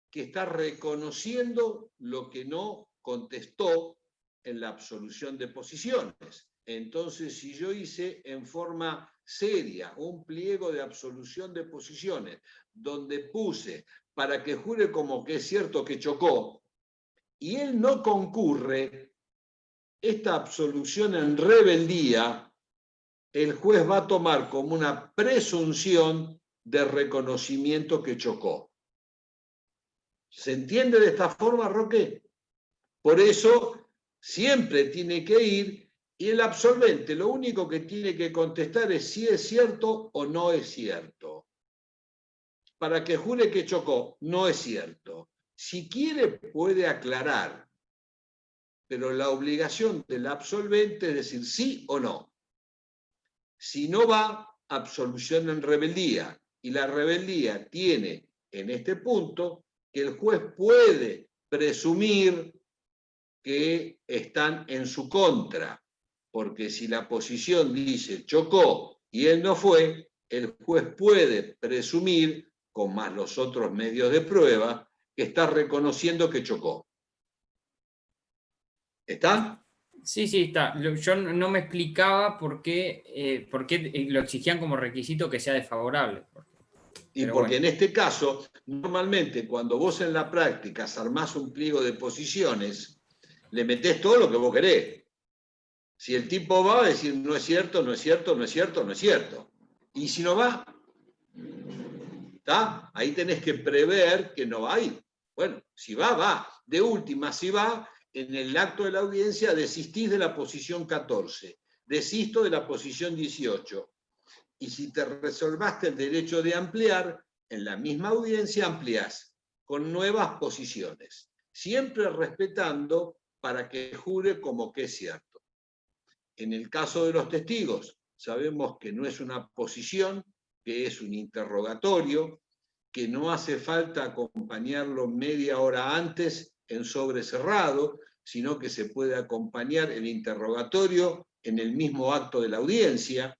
que está reconociendo lo que no contestó en la absolución de posiciones. Entonces, si yo hice en forma seria un pliego de absolución de posiciones donde puse para que jure como que es cierto que chocó y él no concurre, esta absolución en rebeldía el juez va a tomar como una presunción de reconocimiento que chocó. ¿Se entiende de esta forma, Roque? Por eso siempre tiene que ir y el absolvente lo único que tiene que contestar es si es cierto o no es cierto. Para que jure que chocó, no es cierto. Si quiere puede aclarar, pero la obligación del absolvente es decir sí o no. Si no va, absolución en rebeldía. Y la rebeldía tiene en este punto que el juez puede presumir que están en su contra, porque si la posición dice chocó y él no fue, el juez puede presumir, con más los otros medios de prueba, que está reconociendo que chocó. ¿Está? Sí, está. Yo no me explicaba por qué lo exigían como requisito que sea desfavorable. Y porque en este caso, normalmente cuando vos en la práctica armás un pliego de posiciones, le metés todo lo que vos querés. Si el tipo va a decir no es cierto, no es cierto, no es cierto, no es cierto. Y si no va, ¿está? Ahí tenés que prever que no va a ir. Bueno, si va, va. De última, si va, en el acto de la audiencia desistís de la posición 14, desisto de la posición 18. Y si te reservaste el derecho de ampliar, en la misma audiencia ampliás con nuevas posiciones. siempre respetando para que jure como que es cierto. En el caso de los testigos, sabemos que no es una posición, que es un interrogatorio, que no hace falta acompañarlo media hora antes en sobre cerrado, sino que se puede acompañar el interrogatorio en el mismo acto de la audiencia,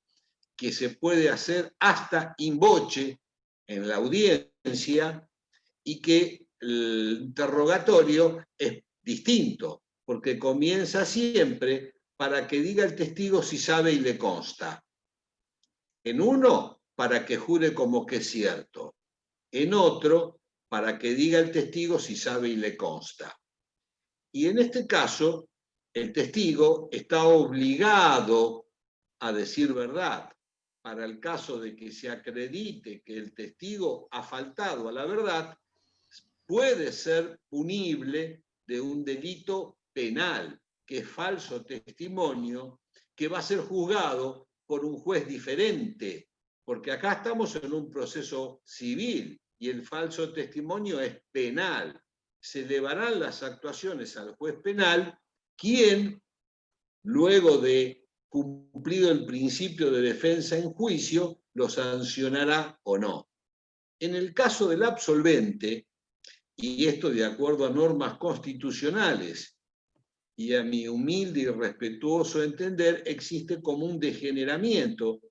que se puede hacer hasta in voce en la audiencia, y que el interrogatorio es distinto, porque comienza siempre para que diga el testigo si sabe y le consta. En uno, para que jure como que es cierto. En otro, para que diga el testigo si sabe y le consta. Y en este caso, el testigo está obligado a decir verdad. Para el caso de que se acredite que el testigo ha faltado a la verdad, puede ser punible de un delito penal, que es falso testimonio, que va a ser juzgado por un juez diferente, porque acá estamos en un proceso civil y el falso testimonio es penal. Se elevarán las actuaciones al juez penal, quien, luego de cumplido el principio de defensa en juicio, lo sancionará o no. En el caso del absolvente, y esto de acuerdo a normas constitucionales, y a mi humilde y respetuoso entender, existe como un degeneramiento,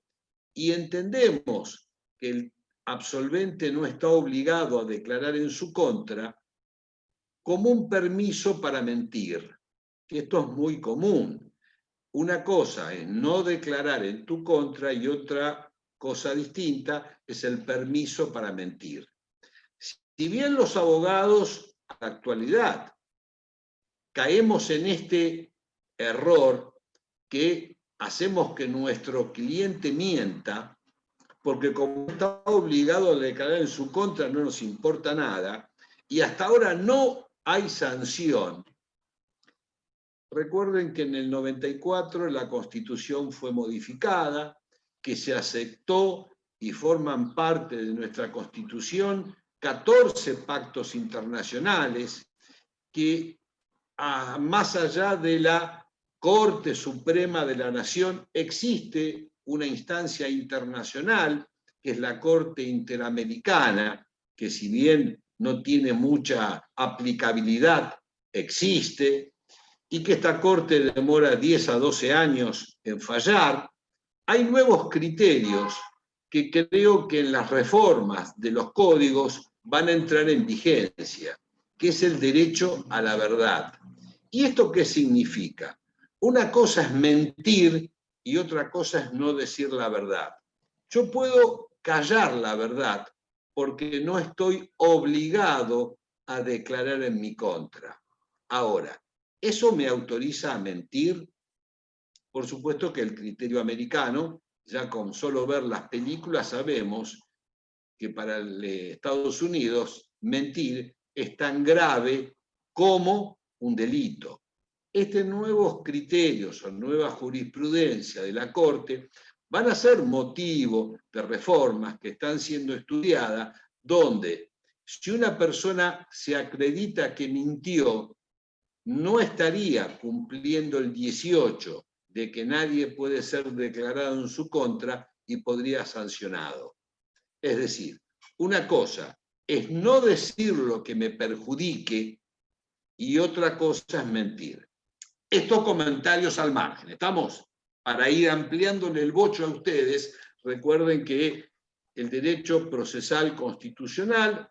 y entendemos que el absolvente no está obligado a declarar en su contra como un permiso para mentir, que esto es muy común. Una cosa es no declarar en tu contra y otra cosa distinta es el permiso para mentir. Si bien los abogados, a la actualidad, caemos en este error que hacemos que nuestro cliente mienta, porque como está obligado a declarar en su contra no nos importa nada, y hasta ahora no hay sanción. Recuerden que en el 94 la Constitución fue modificada, que se aceptó y forman parte de nuestra Constitución 14 pactos internacionales, que más allá de la Corte Suprema de la Nación existe una instancia internacional, que es la Corte Interamericana, que si bien no tiene mucha aplicabilidad, existe, y que esta Corte demora 10 a 12 años en fallar. Hay nuevos criterios que creo que en las reformas de los códigos van a entrar en vigencia, que es el derecho a la verdad. ¿Y esto qué significa? Una cosa es mentir y otra cosa es no decir la verdad. Yo puedo callar la verdad porque no estoy obligado a declarar en mi contra. Ahora, ¿eso me autoriza a mentir? Por supuesto que el criterio americano, ya con solo ver las películas sabemos que para Estados Unidos mentir es tan grave como un delito. Estos nuevos criterios o nueva jurisprudencia de la Corte van a ser motivo de reformas que están siendo estudiadas, donde si una persona se acredita que mintió, no estaría cumpliendo el 18 de que nadie puede ser declarado en su contra y podría ser sancionado. Es decir, una cosa es no decir lo que me perjudique y otra cosa es mentir. Estos comentarios al margen, ¿estamos? Para ir ampliándole el bocho a ustedes, recuerden que el derecho procesal constitucional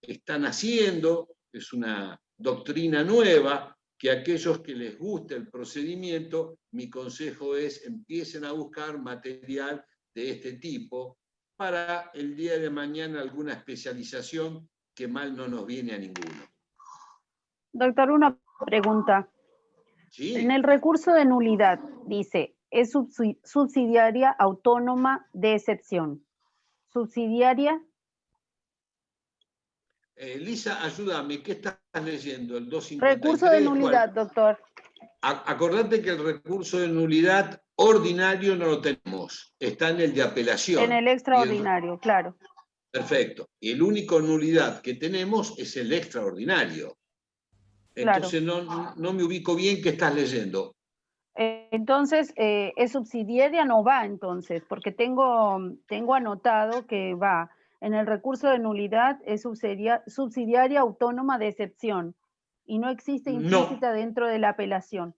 está naciendo, es una doctrina nueva, que aquellos que les guste el procedimiento, mi consejo es empiecen a buscar material de este tipo para el día de mañana alguna especialización que mal no nos viene a ninguno. Doctor, una pregunta. Sí. En el recurso de nulidad dice, es subsidiaria autónoma de excepción. ¿Subsidiaria? Lisa, ayúdame, ¿qué estás leyendo? El 253. Recurso de nulidad, doctor. Acordate que el recurso de nulidad ordinario no lo tenemos, está en el de apelación. En el extraordinario, claro. Perfecto. Y el único nulidad que tenemos es el extraordinario. Entonces no me ubico bien qué estás leyendo. Entonces, es subsidiaria, no va entonces, porque tengo anotado que va en el recurso de nulidad, es subsidiaria autónoma de excepción, y no existe implícita dentro de la apelación.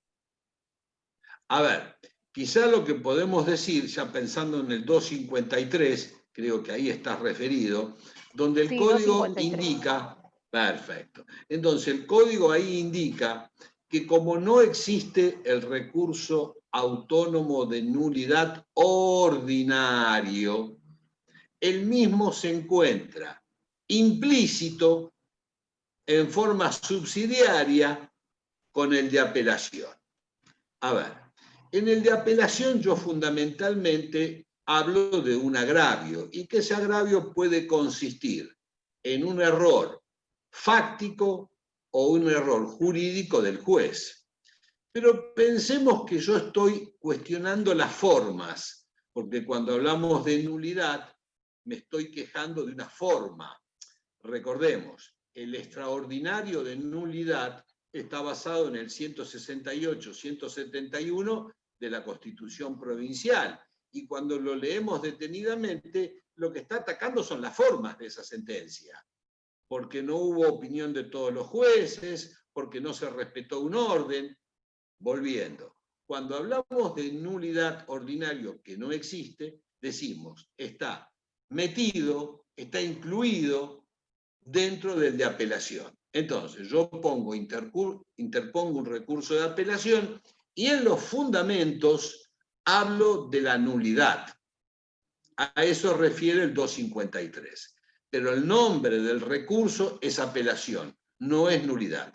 A ver, quizá lo que podemos decir, ya pensando en el 253, creo que ahí estás referido, donde el código 253. indica, perfecto, entonces el código ahí indica que como no existe el recurso autónomo de nulidad ordinario, el mismo se encuentra implícito en forma subsidiaria con el de apelación. A ver, en el de apelación yo fundamentalmente hablo de un agravio y que ese agravio puede consistir en un error fáctico o un error jurídico del juez. Pero pensemos que yo estoy cuestionando las formas, porque cuando hablamos de nulidad me estoy quejando de una forma. Recordemos, el extraordinario de nulidad está basado en el 168-171 de la Constitución Provincial. Y cuando lo leemos detenidamente, lo que está atacando son las formas de esa sentencia. Porque no hubo opinión de todos los jueces, porque no se respetó un orden. Volviendo, cuando hablamos de nulidad ordinario que no existe, decimos, está metido, está incluido dentro del de apelación. Entonces, yo interpongo un recurso de apelación y en los fundamentos hablo de la nulidad. A eso refiere el 253. Pero el nombre del recurso es apelación, no es nulidad.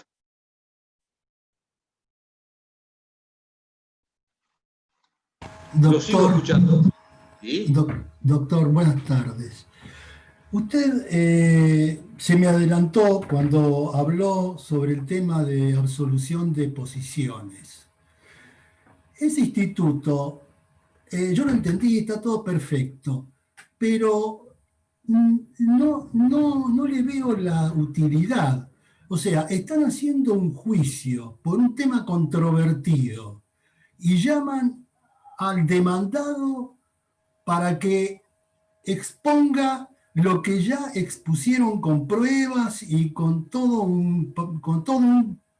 Doctor, lo sigo escuchando. ¿Sí? Doctor, buenas tardes. Usted se me adelantó cuando habló sobre el tema de absolución de posiciones. Ese instituto, yo lo entendí, está todo perfecto, pero no le veo la utilidad. O sea, están haciendo un juicio por un tema controvertido y llaman al demandado para que exponga lo que ya expusieron con pruebas y con todo un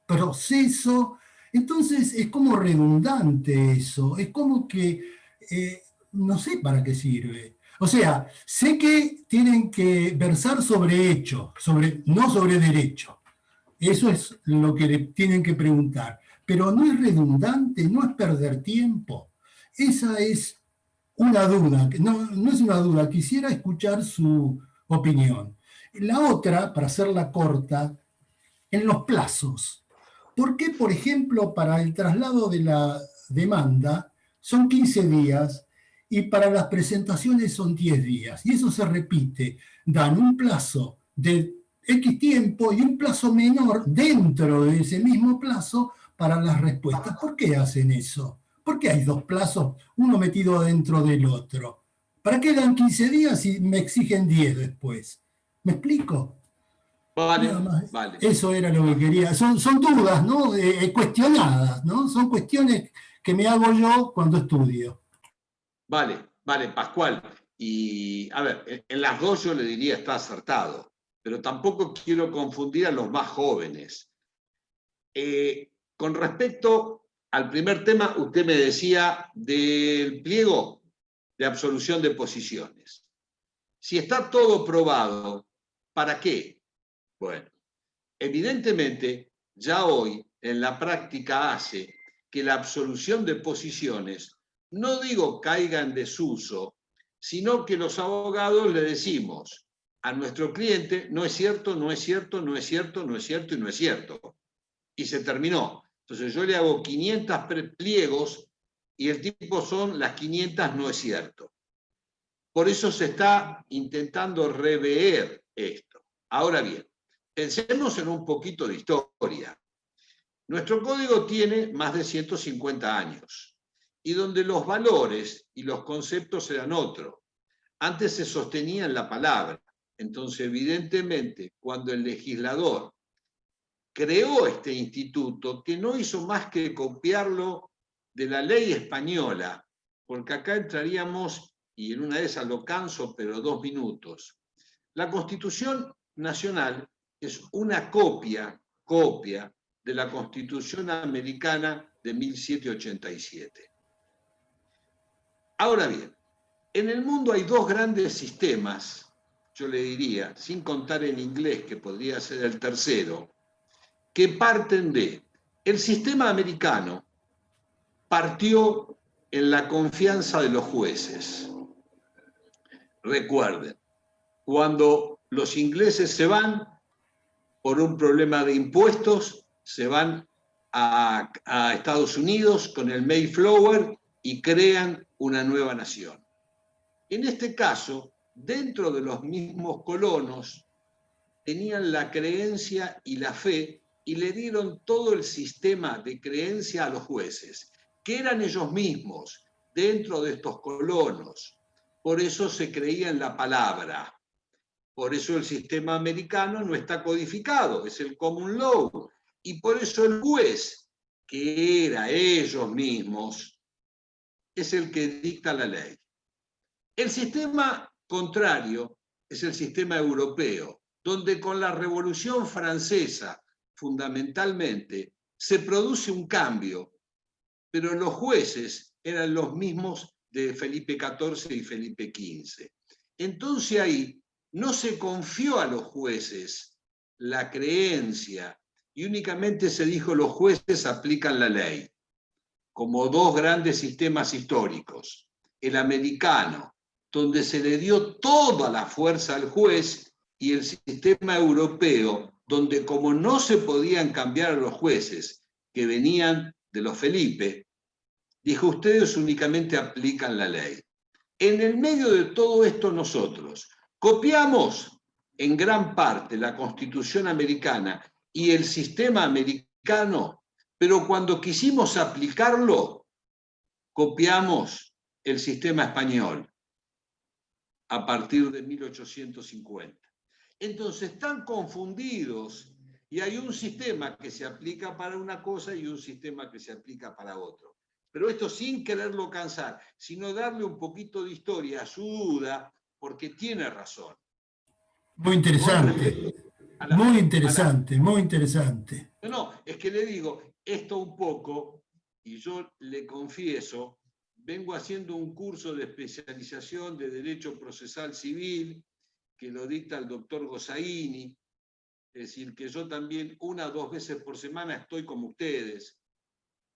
proceso. Entonces es como redundante eso, es como que no sé para qué sirve. O sea, sé que tienen que versar sobre hecho, no sobre derecho. Eso es lo que le tienen que preguntar. Pero no es redundante, no es perder tiempo. Esa es una duda, no es una duda, quisiera escuchar su opinión. La otra, para hacerla corta, en los plazos. ¿Por qué, por ejemplo, para el traslado de la demanda son 15 días y para las presentaciones son 10 días? Y eso se repite, dan un plazo de X tiempo y un plazo menor dentro de ese mismo plazo para las respuestas. ¿Por qué hacen eso? ¿Por qué hay dos plazos, uno metido dentro del otro? ¿Para qué dan 15 días y me exigen 10 después? ¿Me explico? Vale, Nada más. vale. Eso era lo que quería. Son dudas, ¿no? Cuestionadas, ¿no? Son cuestiones que me hago yo cuando estudio. Vale, Pascual. Y, a ver, en las dos yo le diría está acertado, pero tampoco quiero confundir a los más jóvenes. Con respecto al primer tema, usted me decía del pliego de absolución de posiciones. Si está todo probado, ¿para qué? Bueno, evidentemente, ya hoy en la práctica hace que la absolución de posiciones, no digo caiga en desuso, sino que los abogados le decimos a nuestro cliente, no es cierto, no es cierto, no es cierto, no es cierto y no es cierto. Y se terminó. Entonces yo le hago 500 pliegos y el tipo son las 500 no es cierto. Por eso se está intentando rever esto. Ahora bien, pensemos en un poquito de historia. Nuestro código tiene más de 150 años y donde los valores y los conceptos eran otros. Antes se sostenía en la palabra. Entonces, evidentemente, cuando el legislador creó este instituto que no hizo más que copiarlo de la ley española, porque acá entraríamos, y en una de esas lo canso, pero 2 minutos. La Constitución Nacional es una copia de la Constitución Americana de 1787. Ahora bien, en el mundo hay 2 grandes sistemas, yo le diría, sin contar el inglés, que podría ser el tercero, que parten de el sistema americano. Partió en la confianza de los jueces. Recuerden, cuando los ingleses se van por un problema de impuestos, se van a Estados Unidos con el Mayflower y crean una nueva nación. En este caso, dentro de los mismos colonos, tenían la creencia y la fe y le dieron todo el sistema de creencia a los jueces, que eran ellos mismos, dentro de estos colonos. Por eso se creía en la palabra. Por eso el sistema americano no está codificado, es el common law. Y por eso el juez, que era ellos mismos, es el que dicta la ley. El sistema contrario es el sistema europeo, donde con la Revolución Francesa, fundamentalmente, se produce un cambio, pero los jueces eran los mismos de Felipe XIV y Felipe XV. Entonces ahí no se confió a los jueces la creencia y únicamente se dijo los jueces aplican la ley, como 2 grandes sistemas históricos. El americano, donde se le dio toda la fuerza al juez, y el sistema europeo, donde como no se podían cambiar a los jueces que venían de los Felipe, dijo, ustedes únicamente aplican la ley. En el medio de todo esto nosotros copiamos en gran parte la Constitución americana y el sistema americano, pero cuando quisimos aplicarlo, copiamos el sistema español a partir de 1850. Entonces están confundidos y hay un sistema que se aplica para una cosa y un sistema que se aplica para otro. Pero esto sin quererlo cansar, sino darle un poquito de historia a su duda, porque tiene razón. Muy interesante, muy interesante, muy interesante. No, es que le digo, esto un poco, y yo le confieso, vengo haciendo un curso de especialización de Derecho Procesal Civil, que lo dicta el doctor Gossaini, es decir, que yo también 1 o 2 veces por semana estoy como ustedes,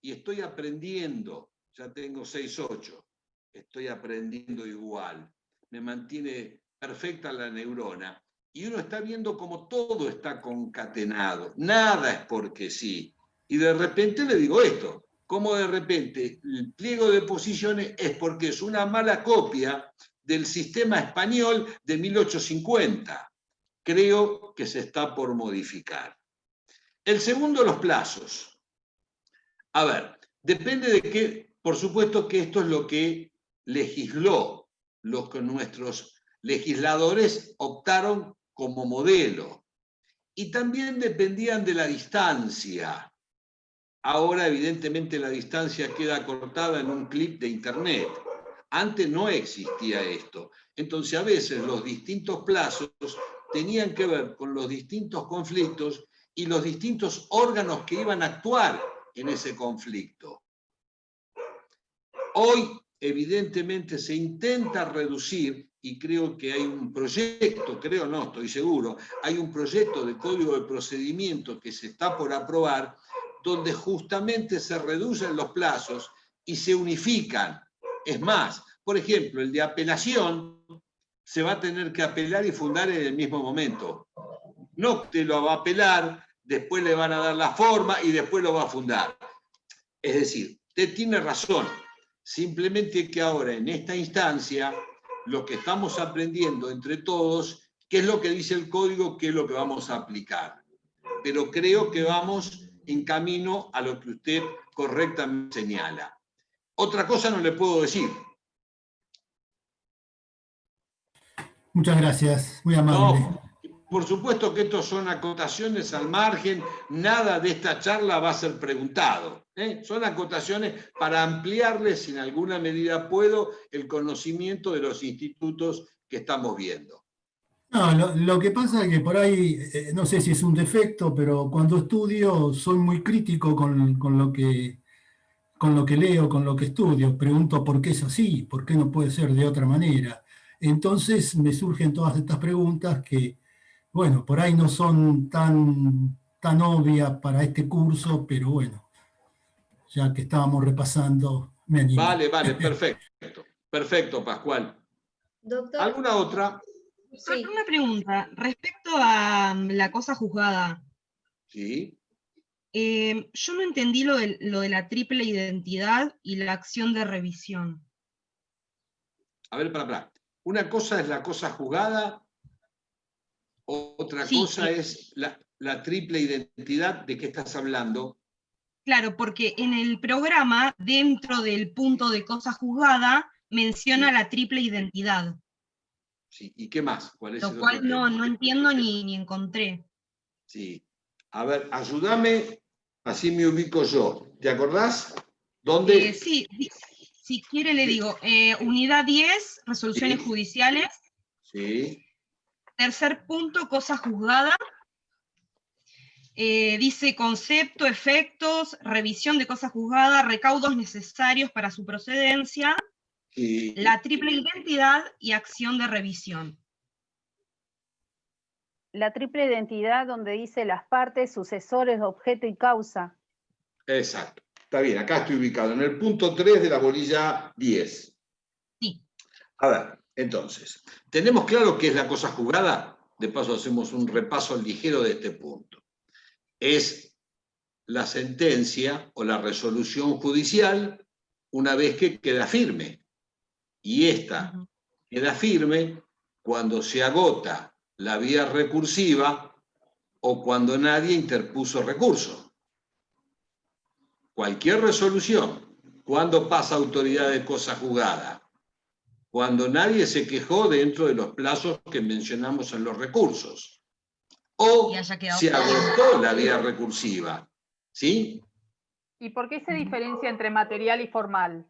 y estoy aprendiendo, ya tengo 6-8, estoy aprendiendo igual, me mantiene perfecta la neurona, y uno está viendo cómo todo está concatenado, nada es porque sí, y de repente le digo esto, como de repente el pliego de posiciones es porque es una mala copia del sistema español de 1850. Creo que se está por modificar. El segundo, los plazos. A ver, depende de qué, por supuesto que esto es lo que legisló, lo que nuestros legisladores optaron como modelo. Y también dependían de la distancia. Ahora, evidentemente, la distancia queda cortada en un clip de internet. Antes no existía esto. Entonces, a veces los distintos plazos tenían que ver con los distintos conflictos y los distintos órganos que iban a actuar en ese conflicto. Hoy, evidentemente, se intenta reducir, y creo que hay un proyecto, creo no, estoy seguro, hay un proyecto de código de procedimiento que se está por aprobar, donde justamente se reducen los plazos y se unifican. Es más, por ejemplo, el de apelación se va a tener que apelar y fundar en el mismo momento. No te lo va a apelar, después le van a dar la forma y después lo va a fundar. Es decir, usted tiene razón. Simplemente que ahora en esta instancia lo que estamos aprendiendo entre todos, qué es lo que dice el código, qué es lo que vamos a aplicar. Pero creo que vamos en camino a lo que usted correctamente señala. Otra cosa no le puedo decir. Muchas gracias, muy amable. No, Por supuesto que estos son acotaciones al margen, nada de esta charla va a ser preguntado. Son acotaciones para ampliarles, si en alguna medida puedo, el conocimiento de los institutos que estamos viendo. No, lo que pasa es que por ahí, no sé si es un defecto, pero cuando estudio soy muy crítico con lo que leo, con lo que estudio. Pregunto por qué es así, por qué no puede ser de otra manera. Entonces me surgen todas estas preguntas que, bueno, por ahí no son tan obvias para este curso, pero bueno, ya que estábamos repasando, me animé. Vale, perfecto. Perfecto, Pascual. Doctor. ¿Alguna otra? Sí. Una pregunta, respecto a la cosa juzgada. Sí. Yo no entendí lo de la triple identidad y la acción de revisión. A ver, para. Una cosa es la cosa juzgada, otra cosa es la triple identidad. ¿De qué estás hablando? Claro, porque en el programa, dentro del punto de cosa juzgada, menciona la triple identidad. Sí, ¿y qué más? ¿Cuál es Lo el cual otro no tema? entiendo ni encontré. Sí. A ver, ayúdame, así me ubico yo. ¿Te acordás? ¿Dónde? Sí, si quiere le digo, unidad 10, resoluciones judiciales. Sí. Tercer punto, cosa juzgada. Dice concepto, efectos, revisión de cosa juzgada, recaudos necesarios para su procedencia, la triple identidad y acción de revisión. La triple identidad donde dice las partes, sucesores, objeto y causa. Exacto. Está bien, acá estoy ubicado, en el punto 3 de la bolilla 10. Sí. A ver, entonces, ¿tenemos claro qué es la cosa juzgada? De paso hacemos un repaso ligero de este punto. Es la sentencia o la resolución judicial una vez que queda firme. Y esta queda firme cuando se agota la vía recursiva o cuando nadie interpuso recurso. Cualquier resolución, ¿cuándo pasa a autoridad de cosa juzgada? Cuando nadie se quejó dentro de los plazos que mencionamos en los recursos. O se agotó la vía recursiva. ¿Sí? ¿Y por qué se diferencia entre material y formal?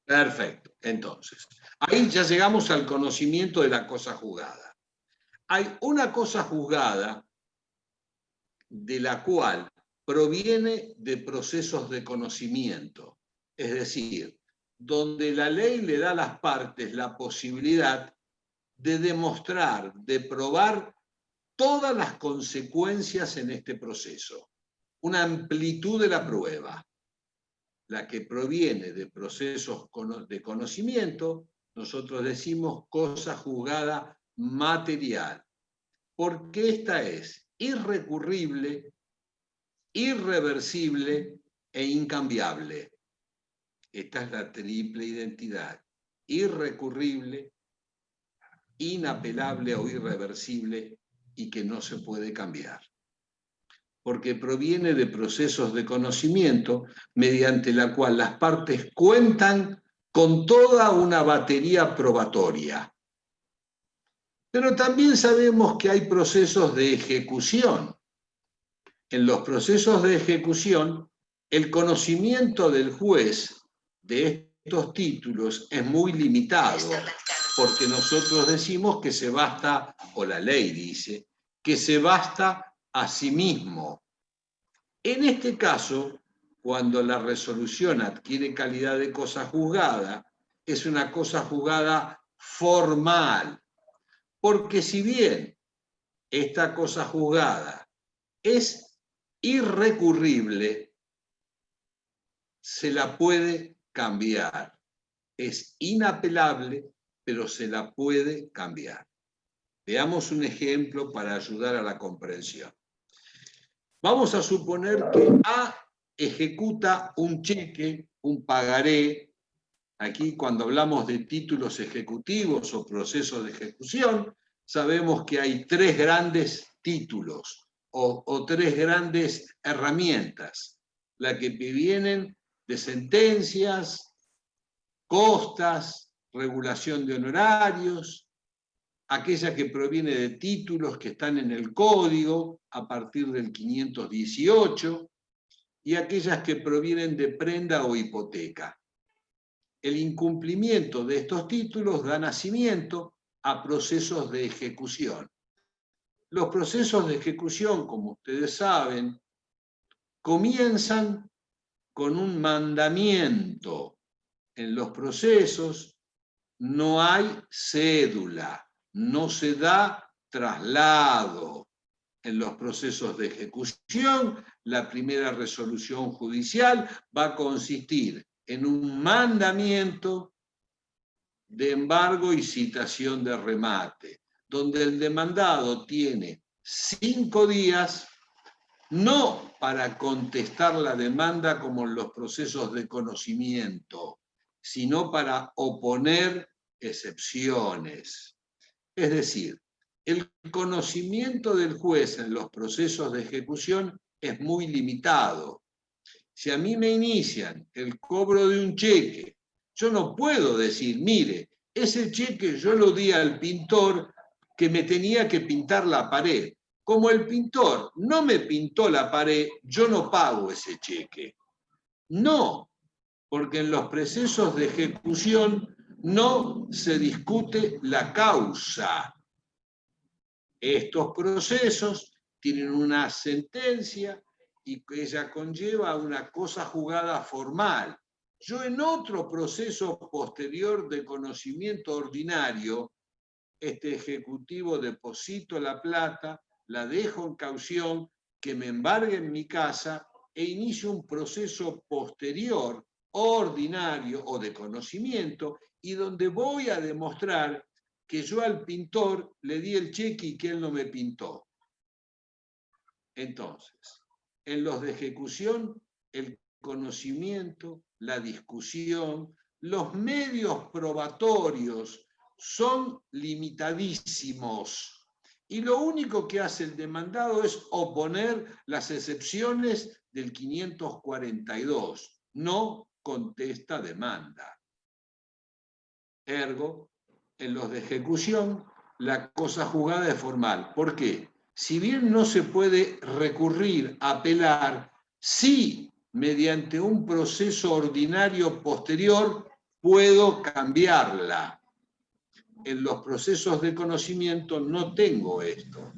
Perfecto. Entonces, ahí ya llegamos al conocimiento de la cosa juzgada. Hay una cosa juzgada de la cual proviene de procesos de conocimiento, es decir, donde la ley le da a las partes la posibilidad de demostrar, de probar todas las consecuencias en este proceso, una amplitud de la prueba. La que proviene de procesos de conocimiento, nosotros decimos cosa juzgada material, porque esta es irrecurrible, irreversible e incambiable. Esta es la triple identidad, irrecurrible, inapelable o irreversible y que no se puede cambiar. Porque proviene de procesos de conocimiento mediante la cual las partes cuentan con toda una batería probatoria. Pero también sabemos que hay procesos de ejecución. En los procesos de ejecución, el conocimiento del juez de estos títulos es muy limitado, porque nosotros decimos que se basta, o la ley dice, que se basta a sí mismo. En este caso, cuando la resolución adquiere calidad de cosa juzgada, es una cosa juzgada formal, porque si bien esta cosa juzgada es irrecurrible, se la puede cambiar. Es inapelable, pero se la puede cambiar. Veamos un ejemplo para ayudar a la comprensión. Vamos a suponer que A ejecuta un cheque, un pagaré. Aquí cuando hablamos de títulos ejecutivos o procesos de ejecución, sabemos que hay tres grandes títulos o tres grandes herramientas. La que vienen de sentencias, costas, regulación de honorarios aquella que proviene de títulos que están en el código a partir del 518, y aquellas que provienen de prenda o hipoteca. El incumplimiento de estos títulos da nacimiento a procesos de ejecución. Los procesos de ejecución, como ustedes saben, comienzan con un mandamiento. En los procesos no hay cédula, no se da traslado. En los procesos de ejecución, la primera resolución judicial va a consistir en un mandamiento de embargo y citación de remate, donde el demandado tiene 5 días, no para contestar la demanda como en los procesos de conocimiento, sino para oponer excepciones. Es decir, el conocimiento del juez en los procesos de ejecución es muy limitado. Si a mí me inician el cobro de un cheque, yo no puedo decir, mire, ese cheque yo lo di al pintor que me tenía que pintar la pared. Como el pintor no me pintó la pared, yo no pago ese cheque. No, porque en los procesos de ejecución no se discute la causa. Estos procesos tienen una sentencia y ella conlleva una cosa juzgada formal. Yo en otro proceso posterior de conocimiento ordinario, este ejecutivo deposito la plata, la dejo en caución, que me embargue en mi casa e inicio un proceso posterior, ordinario o de conocimiento, y donde voy a demostrar que yo al pintor le di el cheque y que él no me pintó. Entonces, en los de ejecución, el conocimiento, la discusión, los medios probatorios son limitadísimos. Y lo único que hace el demandado es oponer las excepciones del 542. No contesta demanda. Ergo, en los de ejecución, la cosa juzgada es formal. ¿Por qué? Si bien no se puede recurrir, apelar, sí, mediante un proceso ordinario posterior, puedo cambiarla. En los procesos de conocimiento no tengo esto.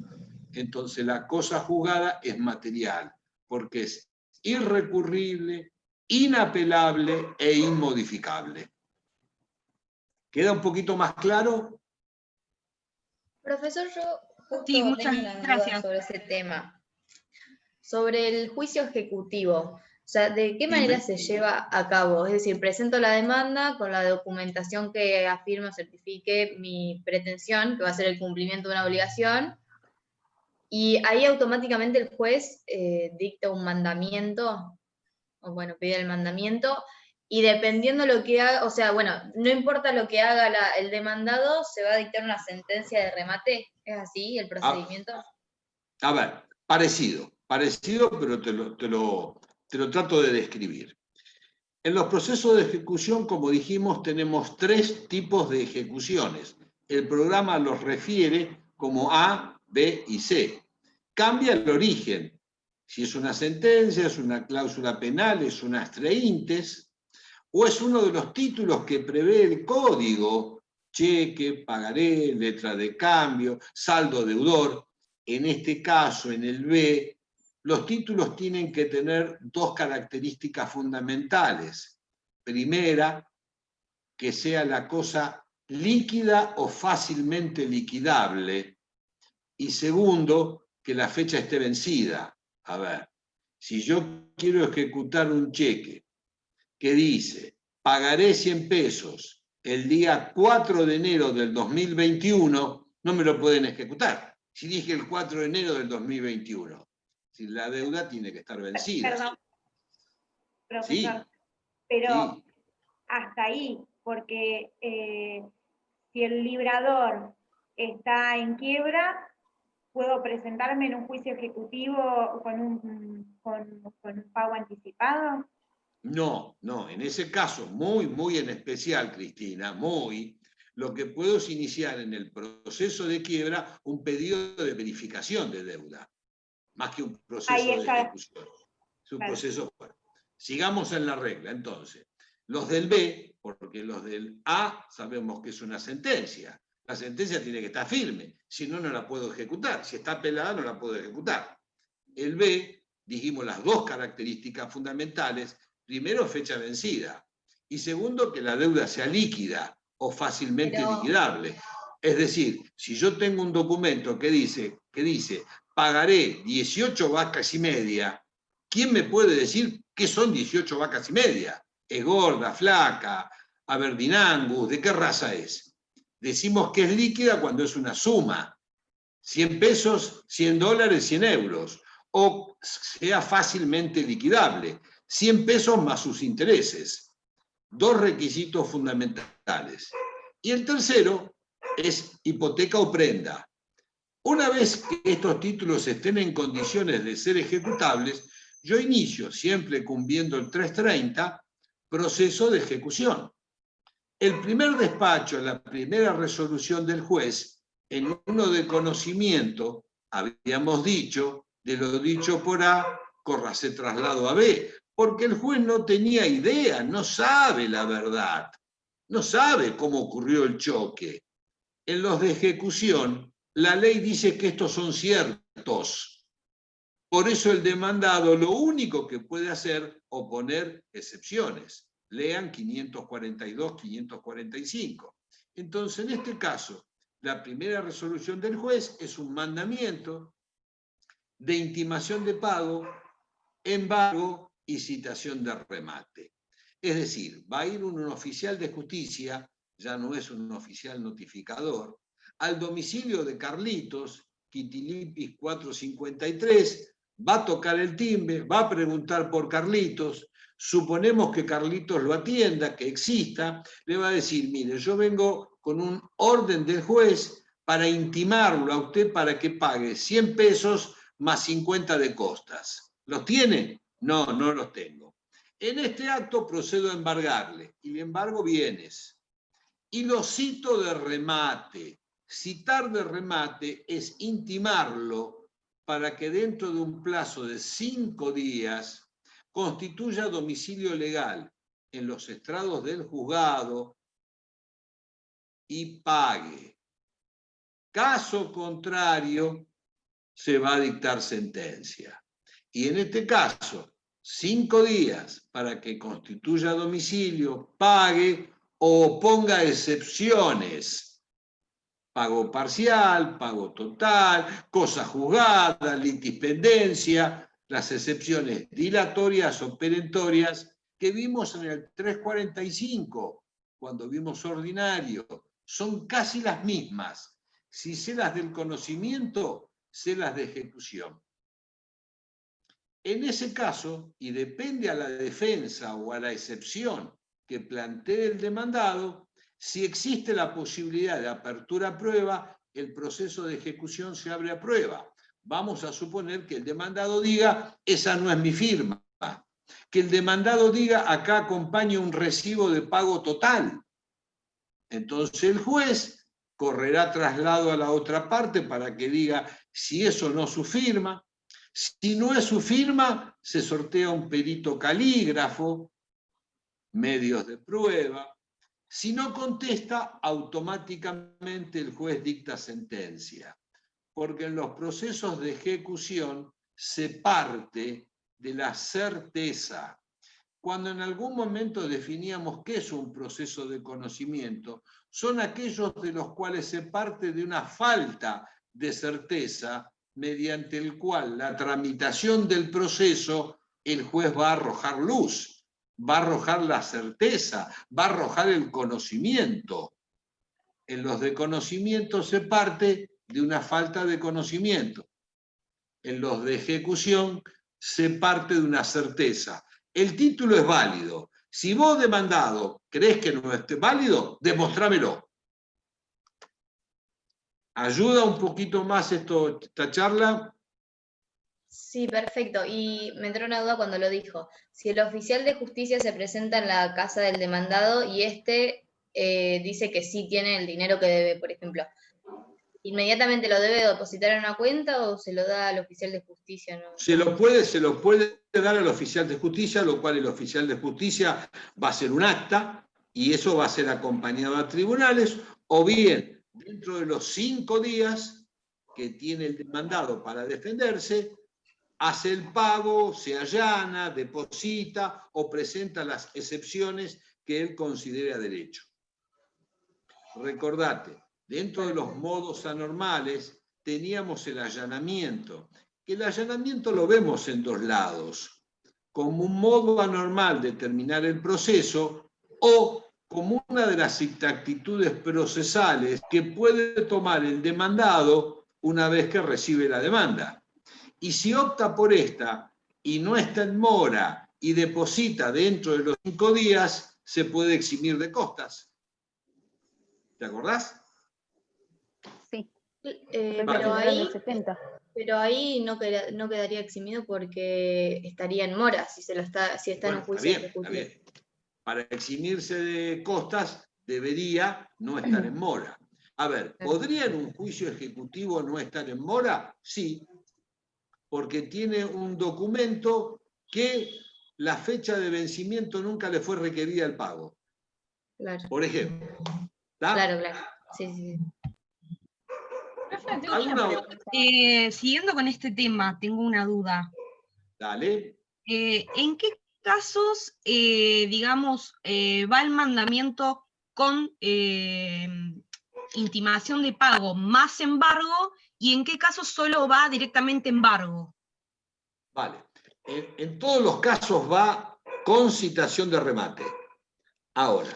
Entonces la cosa juzgada es material, porque es irrecurrible, inapelable e inmodificable. ¿Queda un poquito más claro? Profesor, yo justo Sí, muchas tengo una duda gracias. sobre ese tema. Sobre el juicio ejecutivo. O sea, ¿de qué manera se lleva a cabo? Es decir, presento la demanda con la documentación que afirme o certifique mi pretensión, que va a ser el cumplimiento de una obligación, y ahí automáticamente el juez dicta un mandamiento, o bueno, pide el mandamiento, y dependiendo lo que haga, o sea, bueno, no importa lo que haga el demandado, se va a dictar una sentencia de remate. ¿Es así el procedimiento? A ver, parecido, pero te lo trato de describir. En los procesos de ejecución, como dijimos, tenemos 3 tipos de ejecuciones. El programa los refiere como A, B y C. Cambia el origen. Si es una sentencia, es una cláusula penal, es una extraíntes, o es uno de los títulos que prevé el código, cheque, pagaré, letra de cambio, saldo deudor. En este caso, en el B, los títulos tienen que tener 2 características fundamentales. Primera, que sea la cosa líquida o fácilmente liquidable. Y segundo, que la fecha esté vencida. A ver, si yo quiero ejecutar un cheque que dice, pagaré 100 pesos el día 4 de enero del 2021, no me lo pueden ejecutar. Si dije el 4 de enero del 2021. Si la deuda tiene que estar vencida. Perdón, profesor, Sí, pero sí. hasta ahí, porque si el librador está en quiebra, ¿puedo presentarme en un juicio ejecutivo con un pago anticipado? No, en ese caso, muy en especial, Cristina, lo que puedo es iniciar en el proceso de quiebra un pedido de verificación de deuda, más que un proceso de ejecución. Es un proceso. Bueno, sigamos en la regla, entonces. Los del B, porque los del A sabemos que es una sentencia. La sentencia tiene que estar firme, si no, no la puedo ejecutar. Si está pelada, no la puedo ejecutar. El B, dijimos las dos características fundamentales. Primero, fecha vencida. Y segundo, que la deuda sea líquida o fácilmente liquidable. Es decir, si yo tengo un documento que dice pagaré 18 vacas y media, ¿quién me puede decir qué son 18 vacas y media? ¿Es gorda, flaca, Aberdeen Angus? ¿De qué raza es? Decimos que es líquida cuando es una suma. 100 pesos, 100 dólares, 100 euros. O sea fácilmente liquidable. 100 pesos más sus intereses. Dos requisitos fundamentales. Y el tercero es hipoteca o prenda. Una vez que estos títulos estén en condiciones de ser ejecutables, yo inicio, siempre cumpliendo el 330, proceso de ejecución. El primer despacho, la primera resolución del juez, en uno de conocimiento, habíamos dicho, de lo dicho por A, córrase traslado a B, porque el juez no tenía idea, no sabe la verdad, no sabe cómo ocurrió el choque. En los de ejecución, la ley dice que estos son ciertos. Por eso el demandado lo único que puede hacer es oponer excepciones. Lean 542, 545. Entonces, en este caso, la primera resolución del juez es un mandamiento de intimación de pago, embargo y citación de remate. Es decir, va a ir un oficial de justicia, ya no es un oficial notificador, al domicilio de Carlitos, Quitilipis 453, va a tocar el timbre, va a preguntar por Carlitos, suponemos que Carlitos lo atienda, que exista, le va a decir, mire, yo vengo con un orden del juez para intimarlo a usted para que pague 100 pesos más 50 de costas. ¿Los tiene? No, no los tengo. En este acto procedo a embargarle, y le embargo bienes. Y lo cito de remate. Citar de remate es intimarlo para que dentro de un plazo de 5 días constituya domicilio legal en los estrados del juzgado y pague. Caso contrario, se va a dictar sentencia. Y en este caso, 5 días para que constituya domicilio, pague o ponga excepciones. Pago parcial, pago total, cosa juzgada, litispendencia, las excepciones dilatorias o perentorias que vimos en el 345, cuando vimos ordinario, son casi las mismas. Si sé las del conocimiento, sé las de ejecución. En ese caso, y depende a la defensa o a la excepción que plantee el demandado, si existe la posibilidad de apertura a prueba, el proceso de ejecución se abre a prueba. Vamos a suponer que el demandado diga, esa no es mi firma. Que el demandado diga, acá acompaña un recibo de pago total. Entonces el juez correrá traslado a la otra parte para que diga si eso no es su firma. Si no es su firma, se sortea un perito calígrafo, medios de prueba. Si no contesta, automáticamente el juez dicta sentencia. Porque en los procesos de ejecución se parte de la certeza. Cuando en algún momento definíamos qué es un proceso de conocimiento, son aquellos de los cuales se parte de una falta de certeza mediante el cual la tramitación del proceso el juez va a arrojar luz, va a arrojar la certeza, va a arrojar el conocimiento. En los de conocimiento se parte de una falta de conocimiento. En los de ejecución se parte de una certeza. El título es válido. Si vos, demandado, crees que no esté válido, demostrámelo. ¿Ayuda un poquito más esta charla? Sí, perfecto. Y me entró una duda cuando lo dijo. Si el oficial de justicia se presenta en la casa del demandado y dice que sí tiene el dinero que debe, por ejemplo. ¿Inmediatamente lo debe depositar en una cuenta o se lo da al oficial de justicia? ¿No? Se lo puede dar al oficial de justicia, lo cual el oficial de justicia va a hacer un acta y eso va a ser acompañado a tribunales, o bien dentro de los 5 días que tiene el demandado para defenderse, hace el pago, se allana, deposita o presenta las excepciones que él considere a derecho. Recordate, dentro de los modos anormales teníamos el allanamiento, que el allanamiento lo vemos en 2 lados, como un modo anormal de terminar el proceso o como una de las actitudes procesales que puede tomar el demandado una vez que recibe la demanda. Y si opta por esta y no está en mora y deposita dentro de los 5 días, se puede eximir de costas. ¿Te acordás? Sí. Pero ahí no quedaría eximido porque estaría en mora si está en un juicio ejecutivo. Está bien. Para eximirse de costas debería no estar en mora. A ver, ¿podría en un juicio ejecutivo no estar en mora? Sí, porque tiene un documento que la fecha de vencimiento nunca le fue requerida el pago. Claro. Por ejemplo. ¿Está? Claro. Sí. Siguiendo con este tema, tengo una duda. Dale. ¿En qué casos, digamos, va el mandamiento con intimación de pago más embargo y en qué casos solo va directamente embargo? Vale. En todos los casos va con citación de remate. Ahora,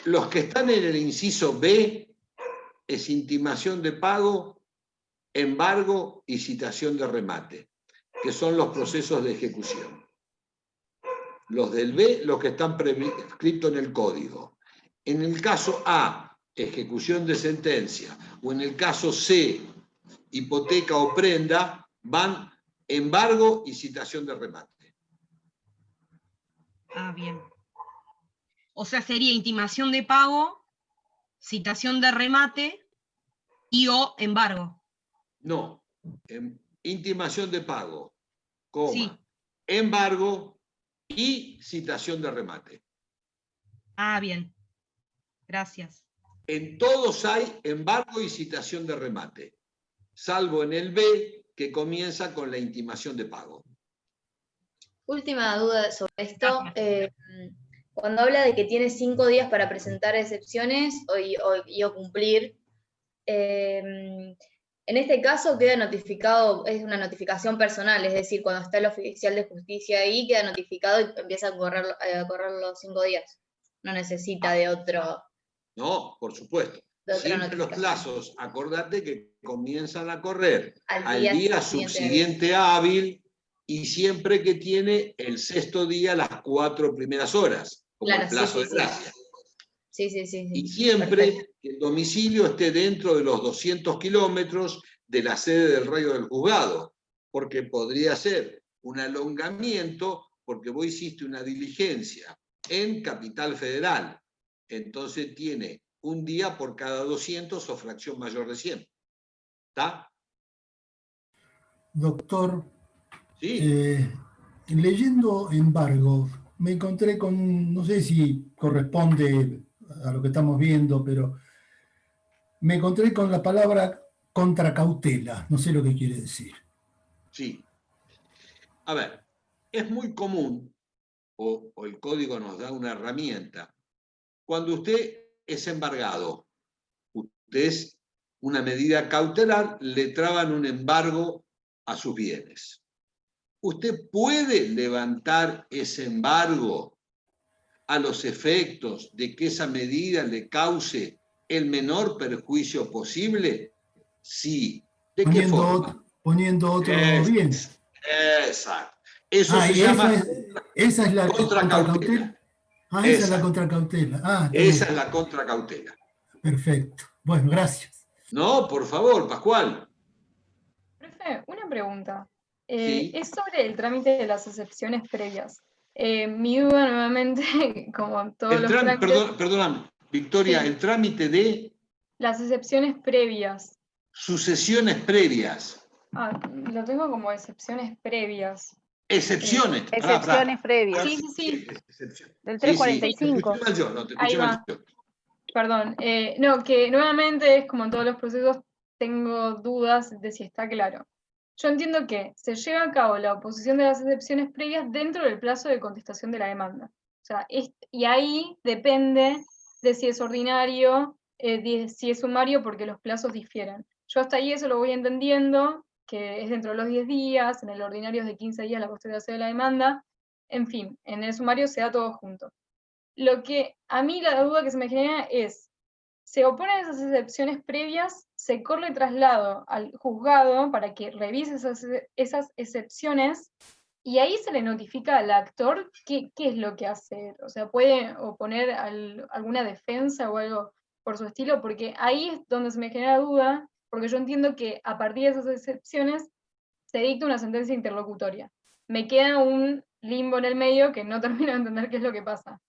los que están en el inciso B es intimación de pago, embargo y citación de remate, que son los procesos de ejecución. Los del B, los que están prescritos en el código. En el caso A, ejecución de sentencia, o en el caso C, hipoteca o prenda, van embargo y citación de remate. Ah, bien. O sea, sería intimación de pago, citación de remate y o embargo. No, intimación de pago, coma, sí. Embargo y citación de remate. Ah, bien. Gracias. En todos hay embargo y citación de remate, salvo en el B, que comienza con la intimación de pago. Última duda sobre esto. Cuando habla de que tiene 5 días para presentar excepciones y cumplir, en este caso queda notificado, es una notificación personal, es decir, cuando está el oficial de justicia ahí, queda notificado y empieza a correr los 5 días. No necesita de otro. No, por supuesto. Siempre los plazos, acordate que comienzan a correr al día subsiguiente hábil y siempre que tiene el 6.º día las 4 primeras horas, como el plazo de gracia. Sí. Y siempre que el domicilio esté dentro de los 200 kilómetros de la sede del rey o del juzgado, porque podría ser un alongamiento porque vos hiciste una diligencia en Capital Federal, entonces tiene un día por cada 200 o fracción mayor de 100. ¿Está? Doctor, sí. Leyendo embargo, me encontré con, no sé si corresponde a lo que estamos viendo, pero me encontré con la palabra contracautela, no sé lo que quiere decir. Sí. A ver, es muy común, o el código nos da una herramienta, cuando usted es embargado, usted es una medida cautelar, le traban un embargo a sus bienes. Usted puede levantar ese embargo a los efectos de que esa medida le cause el menor perjuicio posible. Sí. ¿De qué forma? Poniendo otro bien. Exacto. Eso se llama esa es la contracautela. Esa es la contracautela. Esa es la contracautela. Perfecto. Bueno, gracias. No, por favor, Pascual. Profe, una pregunta. Sí. Es sobre el trámite de las excepciones previas. Mi duda nuevamente, como todos los trámites... Perdóname. Victoria, Sí. el trámite de Las excepciones previas. sucesiones previas. Ah, lo tengo como excepciones previas. Excepciones. Excepciones previas. Sí, sí, sí. Del Sí, sí. 345. Te escuché mal yo, no, te Ahí escuché mal va. yo. Perdón. No, que nuevamente es como en todos los procesos, tengo dudas de si está claro. Yo entiendo que se lleva a cabo la oposición de las excepciones previas dentro del plazo de contestación de la demanda. O sea, y ahí depende de si es ordinario, si es sumario, porque los plazos difieren. Yo hasta ahí eso lo voy entendiendo, que es dentro de los 10 días, en el ordinario es de 15 días la postergación de la demanda, en fin, en el sumario se da todo junto. Lo que a mí la duda que se me genera es, se oponen esas excepciones previas, se corre el traslado al juzgado para que revise esas excepciones y ahí se le notifica al actor qué es lo que hace. O sea, puede oponer alguna defensa o algo por su estilo, porque ahí es donde se me genera duda, porque yo entiendo que a partir de esas excepciones se dicta una sentencia interlocutoria. Me queda un limbo en el medio que no termino de entender qué es lo que pasa.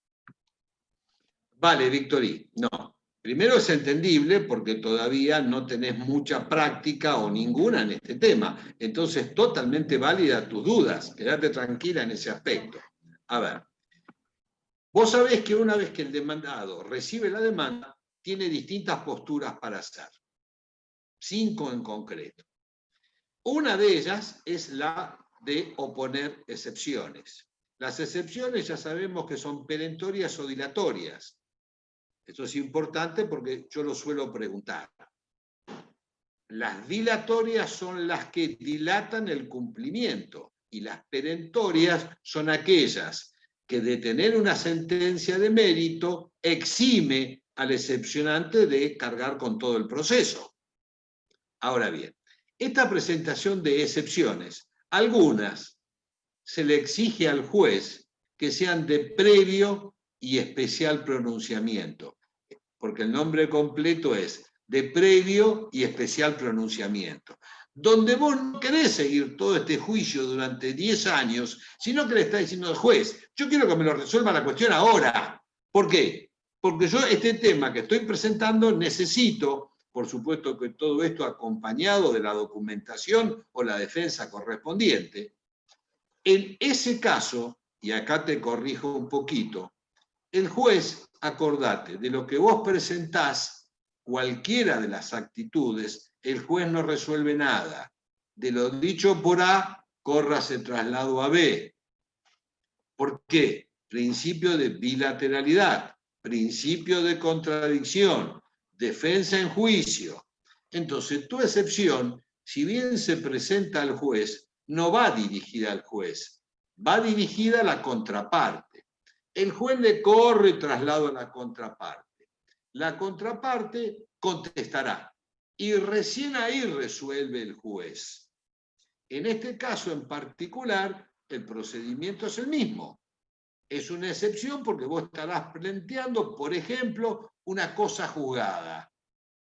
Vale, Victorí, no. Primero es entendible porque todavía no tenés mucha práctica o ninguna en este tema. Entonces, totalmente válida tus dudas. Quédate tranquila en ese aspecto. A ver, vos sabés que una vez que el demandado recibe la demanda, tiene distintas posturas para hacer. 5 en concreto. Una de ellas es la de oponer excepciones. Las excepciones ya sabemos que son perentorias o dilatorias. Esto es importante porque yo lo suelo preguntar. Las dilatorias son las que dilatan el cumplimiento y las perentorias son aquellas que de tener una sentencia de mérito exime al excepcionante de cargar con todo el proceso. Ahora bien, esta presentación de excepciones, algunas se le exige al juez que sean de previo y especial pronunciamiento, porque el nombre completo es de previo y especial pronunciamiento, donde vos no querés seguir todo este juicio durante 10 años, sino que le está diciendo al juez, yo quiero que me lo resuelva la cuestión ahora. ¿Por qué? Porque yo este tema que estoy presentando necesito, por supuesto que todo esto acompañado de la documentación o la defensa correspondiente. En ese caso, y acá te corrijo un poquito, el juez, acordate, de lo que vos presentás, cualquiera de las actitudes, el juez no resuelve nada. De lo dicho por A, córrase traslado a B. ¿Por qué? Principio de bilateralidad, principio de contradicción, defensa en juicio. Entonces, tu excepción, si bien se presenta al juez, no va dirigida al juez, va dirigida a la contraparte. El juez le corre traslado a la contraparte. La contraparte contestará y recién ahí resuelve el juez. En este caso en particular, el procedimiento es el mismo. Es una excepción porque vos estarás planteando, por ejemplo, una cosa juzgada.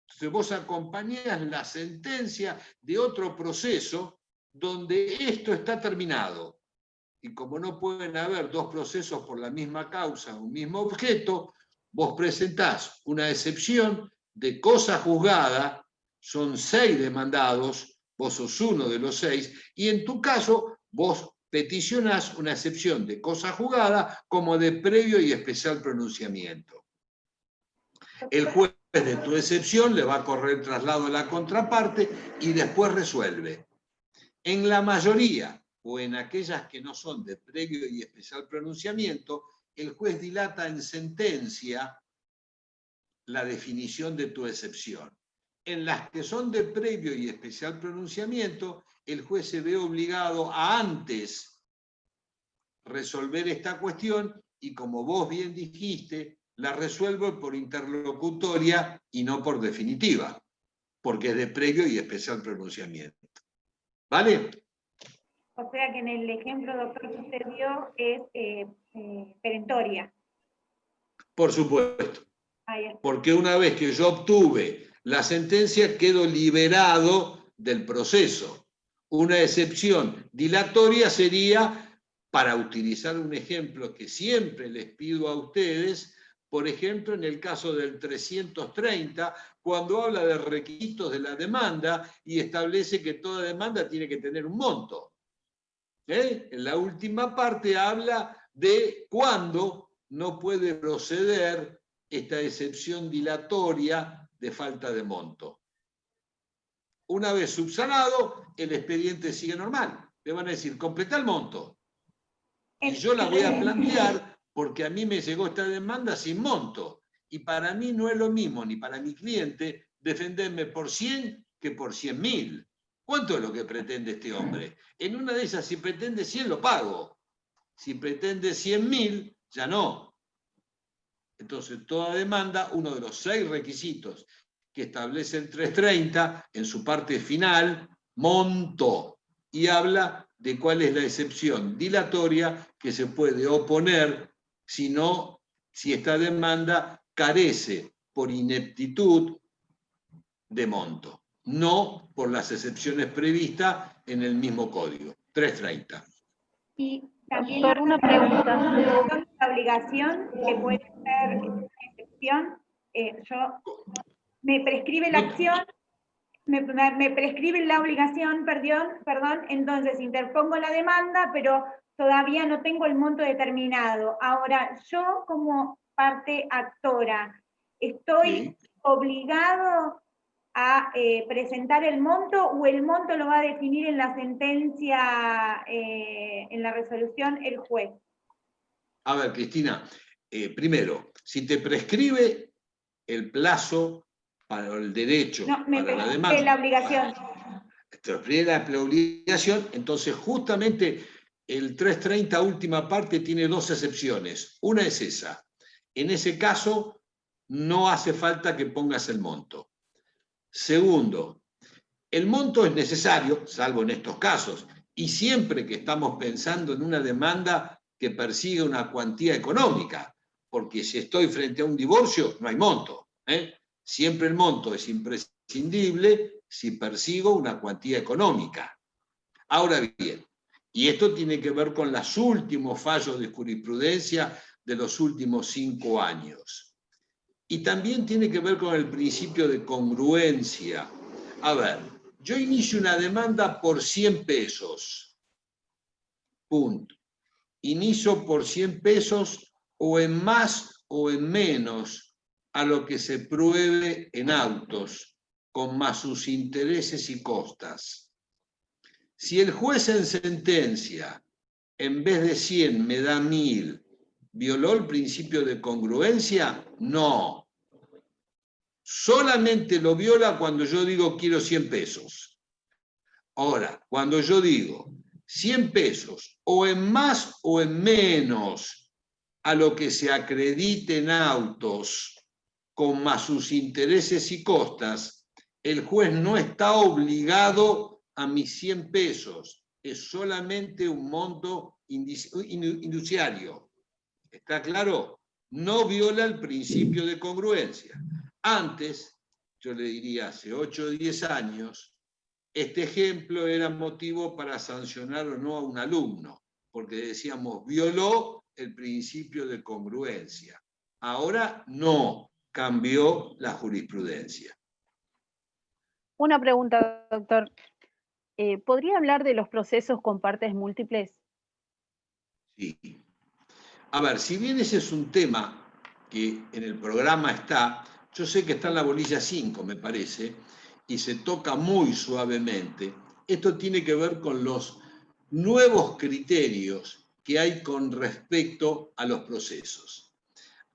Entonces vos acompañás la sentencia de otro proceso donde esto está terminado. Y como no pueden haber dos procesos por la misma causa, un mismo objeto, vos presentás una excepción de cosa juzgada, son 6 demandados, vos sos uno de los 6, y en tu caso vos peticionás una excepción de cosa juzgada como de previo y especial pronunciamiento. El juez de tu excepción le va a correr el traslado a la contraparte y después resuelve. En la mayoría, o en aquellas que no son de previo y especial pronunciamiento, el juez dilata en sentencia la definición de tu excepción. En las que son de previo y especial pronunciamiento, el juez se ve obligado a antes resolver esta cuestión y, como vos bien dijiste, la resuelve por interlocutoria y no por definitiva, porque es de previo y especial pronunciamiento. ¿Vale? O sea que en el ejemplo, doctor, que usted dio es perentoria. Por supuesto. Porque una vez que yo obtuve la sentencia, quedo liberado del proceso. Una excepción dilatoria sería, para utilizar un ejemplo que siempre les pido a ustedes, Por ejemplo, en el caso del 330, cuando habla de requisitos de la demanda y establece que toda demanda tiene que tener un monto. En la última parte habla de cuándo no puede proceder esta excepción dilatoria de falta de monto. Una vez subsanado, el expediente sigue normal. Le van a decir, completa el monto. Y yo la voy a plantear porque a mí me llegó esta demanda sin monto. Y para mí no es lo mismo, ni para mi cliente, defenderme por 100 que por 100.000. ¿Cuánto es lo que pretende este hombre? En una de esas, si pretende 100, lo pago. Si pretende 100.000, ya no. Entonces, toda demanda, uno de los 6 requisitos que establece el 330, en su parte final, monto. Y habla de cuál es la excepción dilatoria que se puede oponer si esta demanda carece por ineptitud de monto, no por las excepciones previstas en el mismo código, 330. Y también Doctor, una pregunta. la obligación, que puede ser una excepción, me prescribe la acción, me prescribe la obligación, perdón, entonces interpongo la demanda, pero todavía no tengo el monto determinado. Ahora, yo como parte actora, ¿estoy obligado a presentar el monto o el monto lo va a definir en la sentencia, en la resolución, el juez? A ver, Cristina, primero, si te prescribe el plazo para el derecho, no, me para la prescribe demanda, la obligación. Te prescribe la obligación, entonces justamente el 330 última parte tiene 2 excepciones. Una es esa. En ese caso, no hace falta que pongas el monto. Segundo, el monto es necesario, salvo en estos casos, y siempre que estamos pensando en una demanda que persigue una cuantía económica, porque si estoy frente a un divorcio, no hay monto. Siempre el monto es imprescindible si persigo una cuantía económica. Ahora bien, y esto tiene que ver con los últimos fallos de jurisprudencia de los últimos 5 años. Y también tiene que ver con el principio de congruencia. A ver, yo inicio una demanda por 100 pesos. Punto. Inicio por 100 pesos o en más o en menos a lo que se pruebe en autos, con más sus intereses y costas. Si el juez en sentencia, en vez de 100 me da 1000, ¿violó el principio de congruencia? No. Solamente lo viola cuando yo digo quiero 100 pesos. Ahora, cuando yo digo 100 pesos o en más o en menos a lo que se acredite en autos, con más sus intereses y costas, el juez no está obligado a mis 100 pesos. Es solamente un monto induciario. ¿Está claro? No viola el principio de congruencia. Antes, yo le diría hace 8 o 10 años, este ejemplo era motivo para sancionar o no a un alumno, porque decíamos, violó el principio de congruencia. Ahora no, cambió la jurisprudencia. Una pregunta, doctor. ¿Podría hablar de los procesos con partes múltiples? Sí. A ver, si bien ese es un tema que en el programa está, yo sé que está en la bolilla 5, me parece, y se toca muy suavemente. Esto tiene que ver con los nuevos criterios que hay con respecto a los procesos.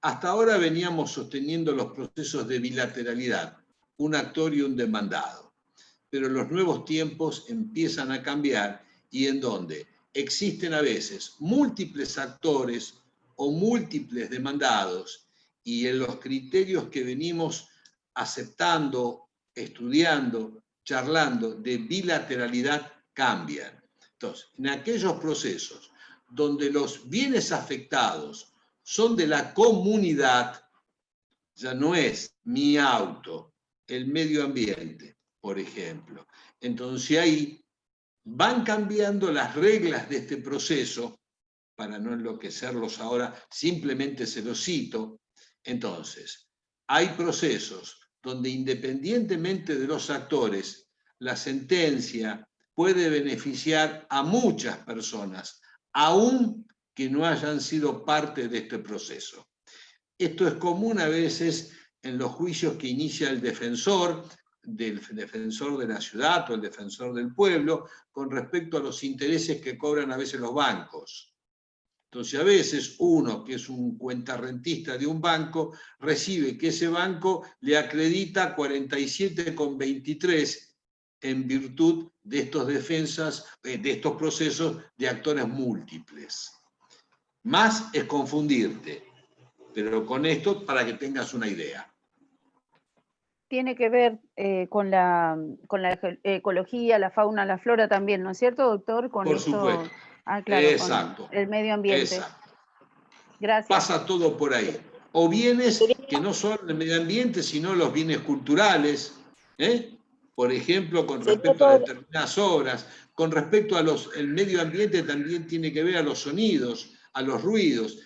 Hasta ahora veníamos sosteniendo los procesos de bilateralidad, un actor y un demandado. Pero los nuevos tiempos empiezan a cambiar y en donde existen a veces múltiples actores o múltiples demandados y en los criterios que venimos aceptando, estudiando, charlando de bilateralidad cambian. Entonces, en aquellos procesos donde los bienes afectados son de la comunidad, ya no es mi auto, el medio ambiente, por ejemplo. Entonces ahí van cambiando las reglas de este proceso, para no enloquecerlos ahora, simplemente se los cito. Entonces, hay procesos donde independientemente de los actores, la sentencia puede beneficiar a muchas personas, aun que no hayan sido parte de este proceso. Esto es común a veces en los juicios que inicia el defensor de la ciudad o el defensor del pueblo con respecto a los intereses que cobran a veces los bancos. Entonces a veces uno que es un cuentarrentista de un banco recibe que ese banco le acredita 47,23 en virtud de estos procesos de actores múltiples. Más es confundirte, pero con esto para que tengas una idea. Tiene que ver con la ecología, la fauna, la flora también, ¿no es cierto, doctor? Con Por esto, supuesto. claro, Exacto. con el medio ambiente. Exacto. Gracias. Pasa todo por ahí. O bienes que no son el medio ambiente, sino los bienes culturales, por ejemplo, con respecto a determinadas obras. Con respecto a el medio ambiente también tiene que ver a los sonidos, a los ruidos,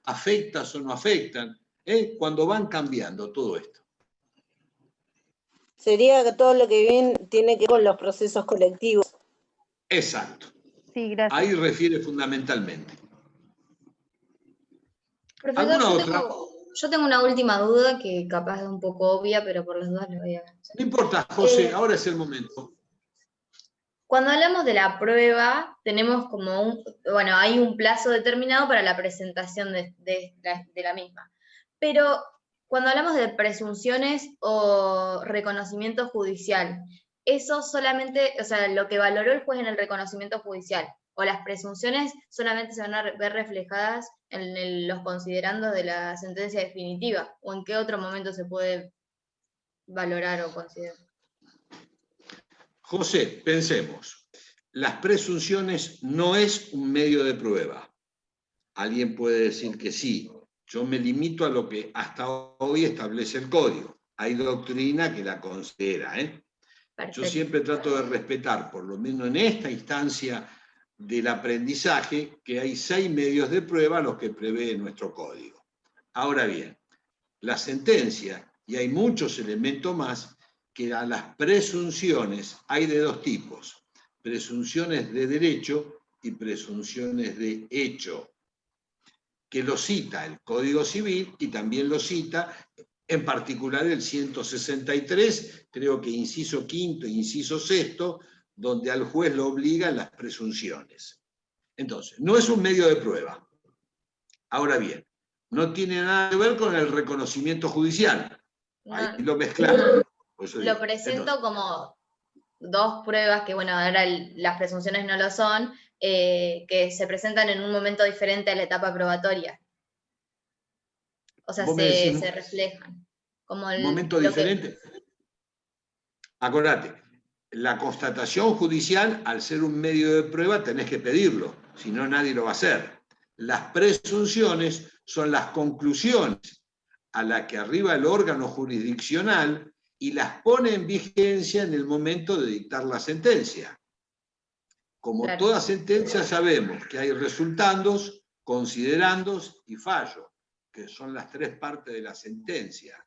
afectas o no afectan, cuando van cambiando todo esto. Sería que todo lo que viene tiene que ver con los procesos colectivos. Exacto. Sí, gracias. Ahí refiere fundamentalmente. Profesor, ¿Alguna otra? Yo tengo una última duda que capaz es un poco obvia, pero por las dudas le voy a... No importa, José, ahora es el momento. Cuando hablamos de la prueba, tenemos como hay un plazo determinado para la presentación de la misma. Pero cuando hablamos de presunciones o reconocimiento judicial, eso solamente, o sea, lo que valoró el juez en el reconocimiento judicial, o las presunciones solamente se van a ver reflejadas en los considerandos de la sentencia definitiva, o en qué otro momento se puede valorar o considerar. José, pensemos. Las presunciones no es un medio de prueba. Alguien puede decir que sí. Yo me limito a lo que hasta hoy establece el código. Hay doctrina que la considera. Yo siempre trato de respetar, por lo menos en esta instancia del aprendizaje, que hay 6 medios de prueba los que prevé nuestro código. Ahora bien, la sentencia, y hay muchos elementos más, que a las presunciones hay de 2 tipos. Presunciones de derecho y presunciones de hecho, que lo cita el Código Civil y también lo cita en particular el 163, creo que inciso quinto e inciso sexto, donde al juez lo obligan las presunciones. Entonces, no es un medio de prueba. Ahora bien, no tiene nada que ver con el reconocimiento judicial. Ahí lo mezclamos. Lo presento como 2 pruebas que, bueno, ahora las presunciones no lo son, que se presentan en un momento diferente a la etapa probatoria. O sea, se reflejan. Como ¿Un momento diferente? Acordate, la constatación judicial, al ser un medio de prueba, tenés que pedirlo, si no nadie lo va a hacer. Las presunciones son las conclusiones a las que arriba el órgano jurisdiccional y las pone en vigencia en el momento de dictar la sentencia. Como toda sentencia sabemos que hay resultandos, considerandos y fallo, que son las 3 partes de la sentencia.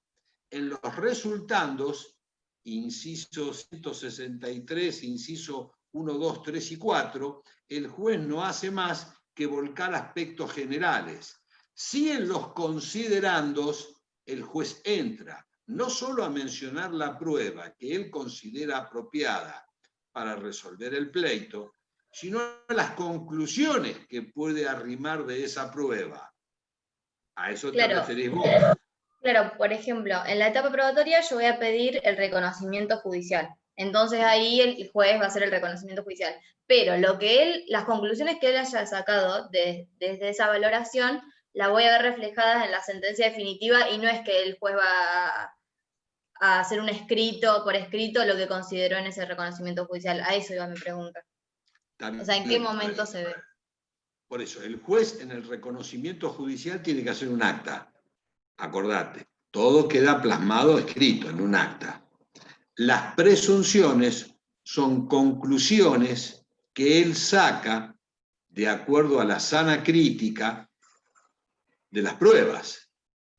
En los resultandos, inciso 163, inciso 1, 2, 3 y 4, el juez no hace más que volcar aspectos generales. Si en los considerandos el juez entra no solo a mencionar la prueba que él considera apropiada para resolver el pleito, sino a las conclusiones que puede arrimar de esa prueba. ¿A eso te referís vos? Claro, por ejemplo, en la etapa probatoria yo voy a pedir el reconocimiento judicial. Entonces ahí el juez va a hacer el reconocimiento judicial. Pero las conclusiones que él haya sacado desde esa valoración, la voy a ver reflejadas en la sentencia definitiva y no es que el juez va a hacer por escrito, lo que consideró en ese reconocimiento judicial. A eso iba mi pregunta. También, o sea, ¿en qué momento se ve? Por eso, el juez en el reconocimiento judicial tiene que hacer un acta. Acordate, todo queda plasmado, escrito en un acta. Las presunciones son conclusiones que él saca de acuerdo a la sana crítica de las pruebas.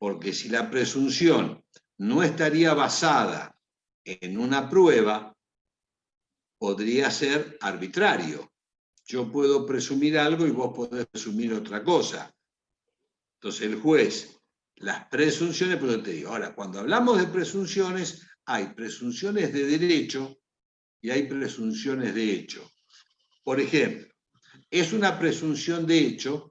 porque si la presunción no estaría basada en una prueba, podría ser arbitrario. Yo puedo presumir algo y vos podés presumir otra cosa. Entonces el juez, las presunciones, pero te digo, ahora, cuando hablamos de presunciones, hay presunciones de derecho y hay presunciones de hecho. Por ejemplo, es una presunción de hecho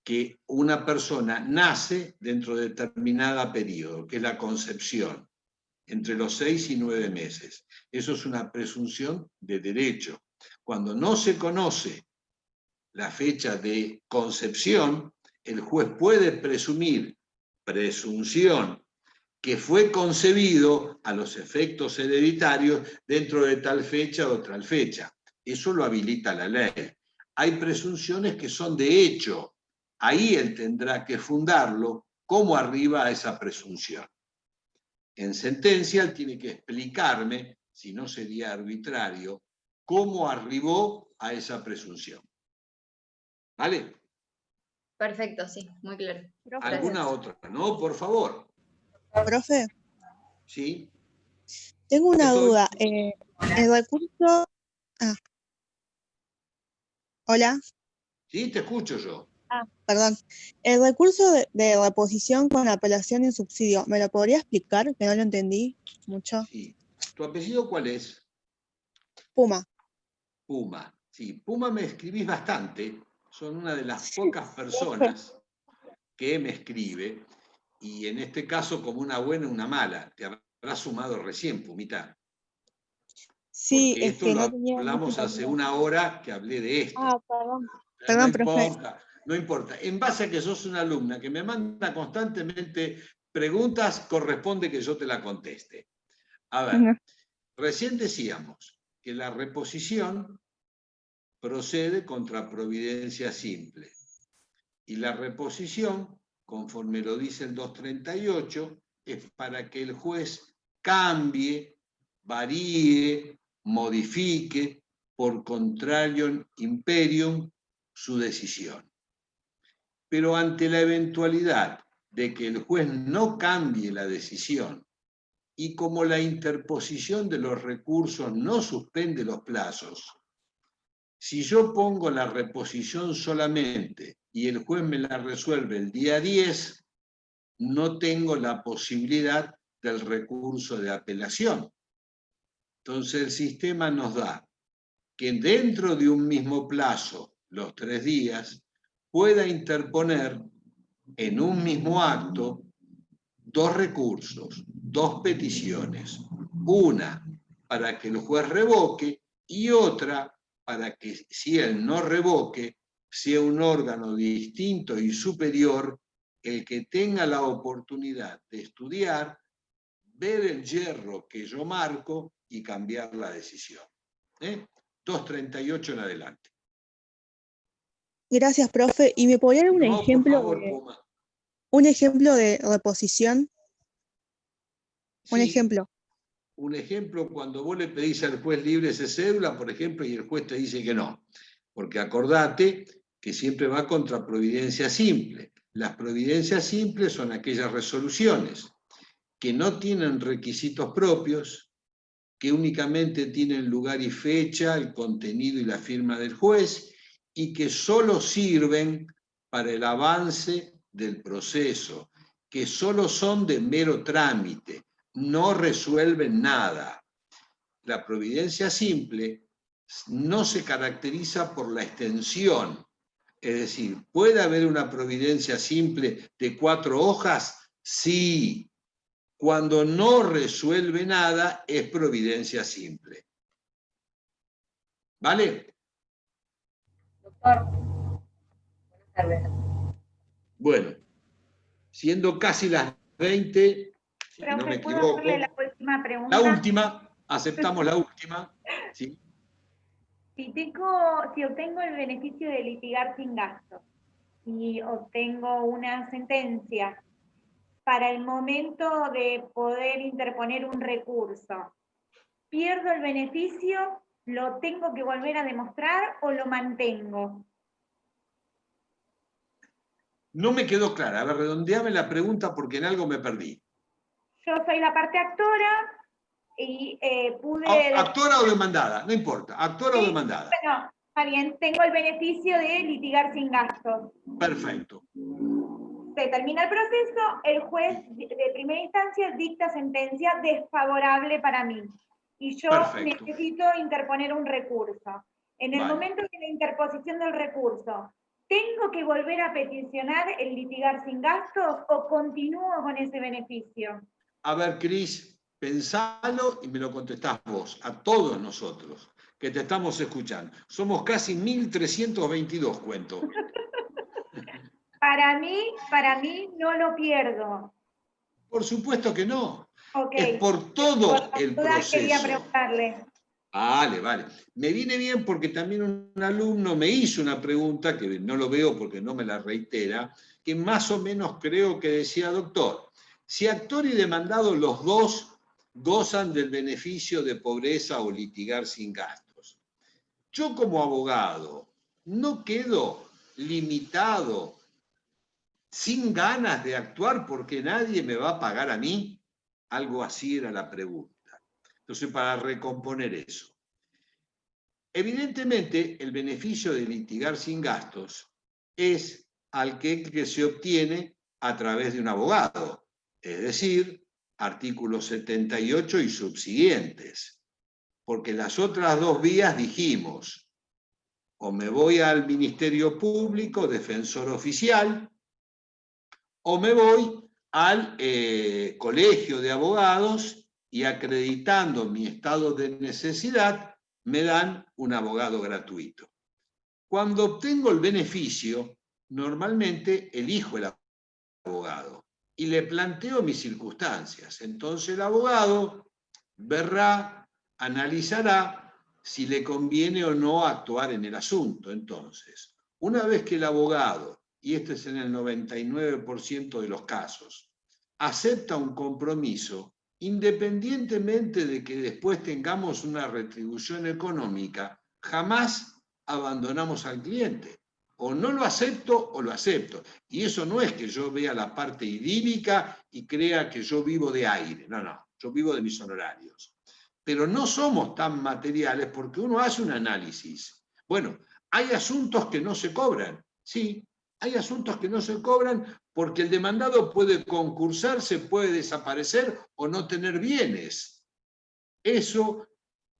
que una persona nace dentro de determinado periodo, que es la concepción, entre los 6 y 9 meses. Eso es una presunción de derecho. Cuando no se conoce la fecha de concepción, el juez puede presumir, presunción, que fue concebido a los efectos hereditarios dentro de tal fecha o tal fecha. Eso lo habilita la ley. Hay presunciones que son de hecho. Ahí él tendrá que fundarlo cómo arriba a esa presunción. En sentencia él tiene que explicarme, si no sería arbitrario, cómo arribó a esa presunción. ¿Vale? Perfecto, sí, muy claro. ¿Alguna otra? No, por favor. Profe, Sí. tengo una Estoy. duda. El recurso... Ah. Hola. Sí, te escucho yo. Ah, perdón. El recurso de reposición con apelación y subsidio, ¿me lo podría explicar? Que no lo entendí mucho. Sí. ¿Tu apellido cuál es? Puma. Puma. Sí, Puma me escribís bastante. Son una de las pocas personas que me escribe. Y en este caso, como una buena y una mala. Te habrás sumado recién, Pumita. Sí, Porque es esto que lo no tenía hablamos mucha hace información. una hora que hablé de esto. Ah, perdón. No Perdón, profe. importa, no importa. En base a que sos una alumna que me manda constantemente preguntas, corresponde que yo te la conteste. A ver, recién decíamos que la reposición procede contra providencia simple. Y la reposición, conforme lo dice el 238, es para que el juez cambie, varíe, modifique, por contrarium imperium, su decisión. Pero ante la eventualidad de que el juez no cambie la decisión y como la interposición de los recursos no suspende los plazos, si yo pongo la reposición solamente y el juez me la resuelve el día 10, no tengo la posibilidad del recurso de apelación. Entonces el sistema nos da que dentro de un mismo plazo, los 3 días, pueda interponer en un mismo acto 2 recursos, 2 peticiones. Una para que el juez revoque y otra para que, si él no revoque, sea un órgano distinto y superior el que tenga la oportunidad de estudiar, ver el yerro que yo marco y cambiar la decisión. 238 en adelante. Gracias, profe. ¿Y me podría dar un No, ejemplo por favor, Puma. un ejemplo de reposición? Un Sí. ejemplo. Un ejemplo, cuando vos le pedís al juez libre esa cédula, por ejemplo, y el juez te dice que no. Porque acordate que siempre va contra providencia simple. Las providencias simples son aquellas resoluciones que no tienen requisitos propios, que únicamente tienen lugar y fecha, el contenido y la firma del juez, y que solo sirven para el avance del proceso, que solo son de mero trámite, no resuelven nada. La providencia simple no se caracteriza por la extensión, es decir, ¿puede haber una providencia simple de 4 hojas? Sí. Cuando no resuelve nada, es providencia simple. ¿Vale? Doctor, buenas tardes. Bueno, siendo casi las 20, si no me Profe, ¿puedo equivoco, hacerle la última pregunta? la última, aceptamos la última. ¿Sí? Si obtengo el beneficio de litigar sin gastos y obtengo una sentencia, para el momento de poder interponer un recurso, ¿pierdo el beneficio? ¿Lo tengo que volver a demostrar o lo mantengo? No me quedó clara. A ver, redondeame la pregunta porque en algo me perdí. Yo soy la parte actora y pude... ¿Actora o demandada? No importa. ¿Actora o demandada? Bueno, está bien. Tengo el beneficio de litigar sin gastos. Perfecto. Se termina el proceso, el juez de primera instancia dicta sentencia desfavorable para mí. Y yo necesito interponer un recurso. En el momento de la interposición del recurso, ¿tengo que volver a peticionar el litigar sin gastos o continúo con ese beneficio? A ver, Cris, pensalo y me lo contestás vos, a todos nosotros, que te estamos escuchando. Somos casi 1322, cuento. Para mí no lo pierdo. Por supuesto que no. Okay. Es por todo el proceso. Quería preguntarle. Vale. Me viene bien porque también un alumno me hizo una pregunta, que no lo veo porque no me la reitera, que más o menos creo que decía, doctor, si actor y demandado los dos gozan del beneficio de pobreza o litigar sin gastos, yo como abogado no quedo limitado, sin ganas de actuar porque nadie me va a pagar a mí. Algo así era la pregunta. Entonces, para recomponer eso. Evidentemente, el beneficio de litigar sin gastos es aquel que se obtiene a través de un abogado, es decir, artículo 78 y subsiguientes. Porque las otras dos vías dijimos, o me voy al Ministerio Público, defensor oficial, o me voy al colegio de abogados y acreditando mi estado de necesidad, me dan un abogado gratuito. Cuando obtengo el beneficio, normalmente elijo el abogado y le planteo mis circunstancias. Entonces el abogado verá, analizará si le conviene o no actuar en el asunto. Entonces, una vez que el abogado, y este es en el 99% de los casos, acepta un compromiso, independientemente de que después tengamos una retribución económica, jamás abandonamos al cliente. O no lo acepto o lo acepto. Y eso no es que yo vea la parte idílica y crea que yo vivo de aire. No, yo vivo de mis honorarios. Pero no somos tan materiales porque uno hace un análisis. Bueno, hay asuntos que no se cobran. Sí, hay asuntos que no se cobran porque el demandado puede concursarse, puede desaparecer o no tener bienes. Eso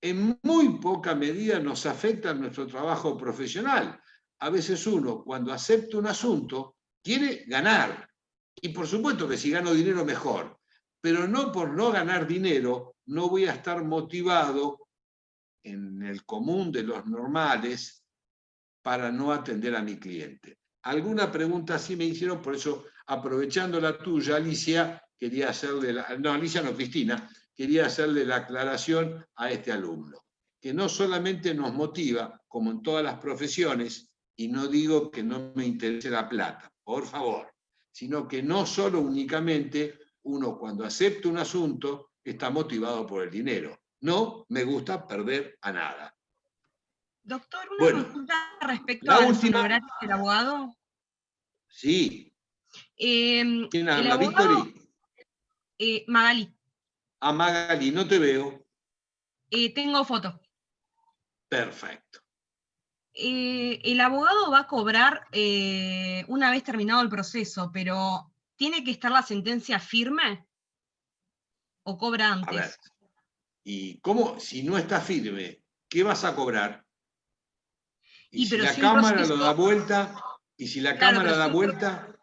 en muy poca medida nos afecta a nuestro trabajo profesional. A veces uno, cuando acepta un asunto, quiere ganar. Y por supuesto que si gano dinero, mejor. Pero no por no ganar dinero, no voy a estar motivado en el común de los normales para no atender a mi cliente. Alguna pregunta sí me hicieron, por eso, aprovechando la tuya, Alicia, quería hacerle Cristina, quería hacerle la aclaración a este alumno, que no solamente nos motiva, como en todas las profesiones, y no digo que no me interese la plata, por favor, sino que no solo únicamente uno cuando acepta un asunto está motivado por el dinero. No me gusta perder a nada. Doctor, una consulta respecto a los honorarios del abogado. Sí. ¿Quién habla, Victory? Magali. A Magali, no te veo. Tengo foto. Perfecto. El abogado va a cobrar una vez terminado el proceso, pero ¿tiene que estar la sentencia firme? ¿O cobra antes? A ver, ¿y cómo? Si no está firme, ¿qué vas a cobrar? Y si la cámara lo da vuelta, y si la cámara da vuelta...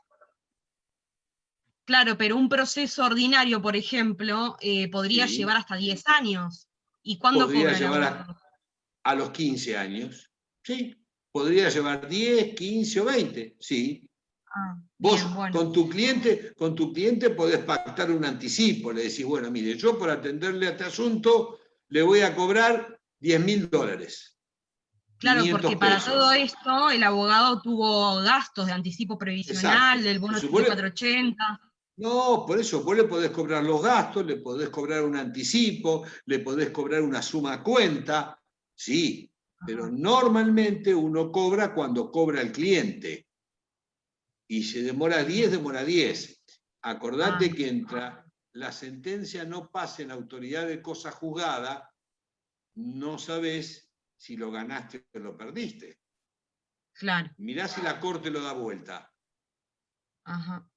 Claro, pero un proceso ordinario, por ejemplo, podría llevar hasta 10 años. ¿Y cuándo podría cobra el llevar abogado? a los 15 años. Sí, podría llevar 10, 15 o 20, sí. Vos con tu cliente podés pactar un anticipo, le decís, bueno, mire, yo por atenderle a este asunto le voy a cobrar $10.000. Claro, porque para todo esto el abogado tuvo gastos de anticipo previsional, exacto, del bono 480. No, por eso vos le podés cobrar los gastos, le podés cobrar un anticipo, le podés cobrar una suma a cuenta, sí, pero normalmente uno cobra cuando cobra el cliente. Y si demora 10, demora 10. Acordate que entra la sentencia no pase en autoridad de cosa juzgada, no sabés si lo ganaste o lo perdiste. Claro. Mirá si la corte lo da vuelta. Ajá.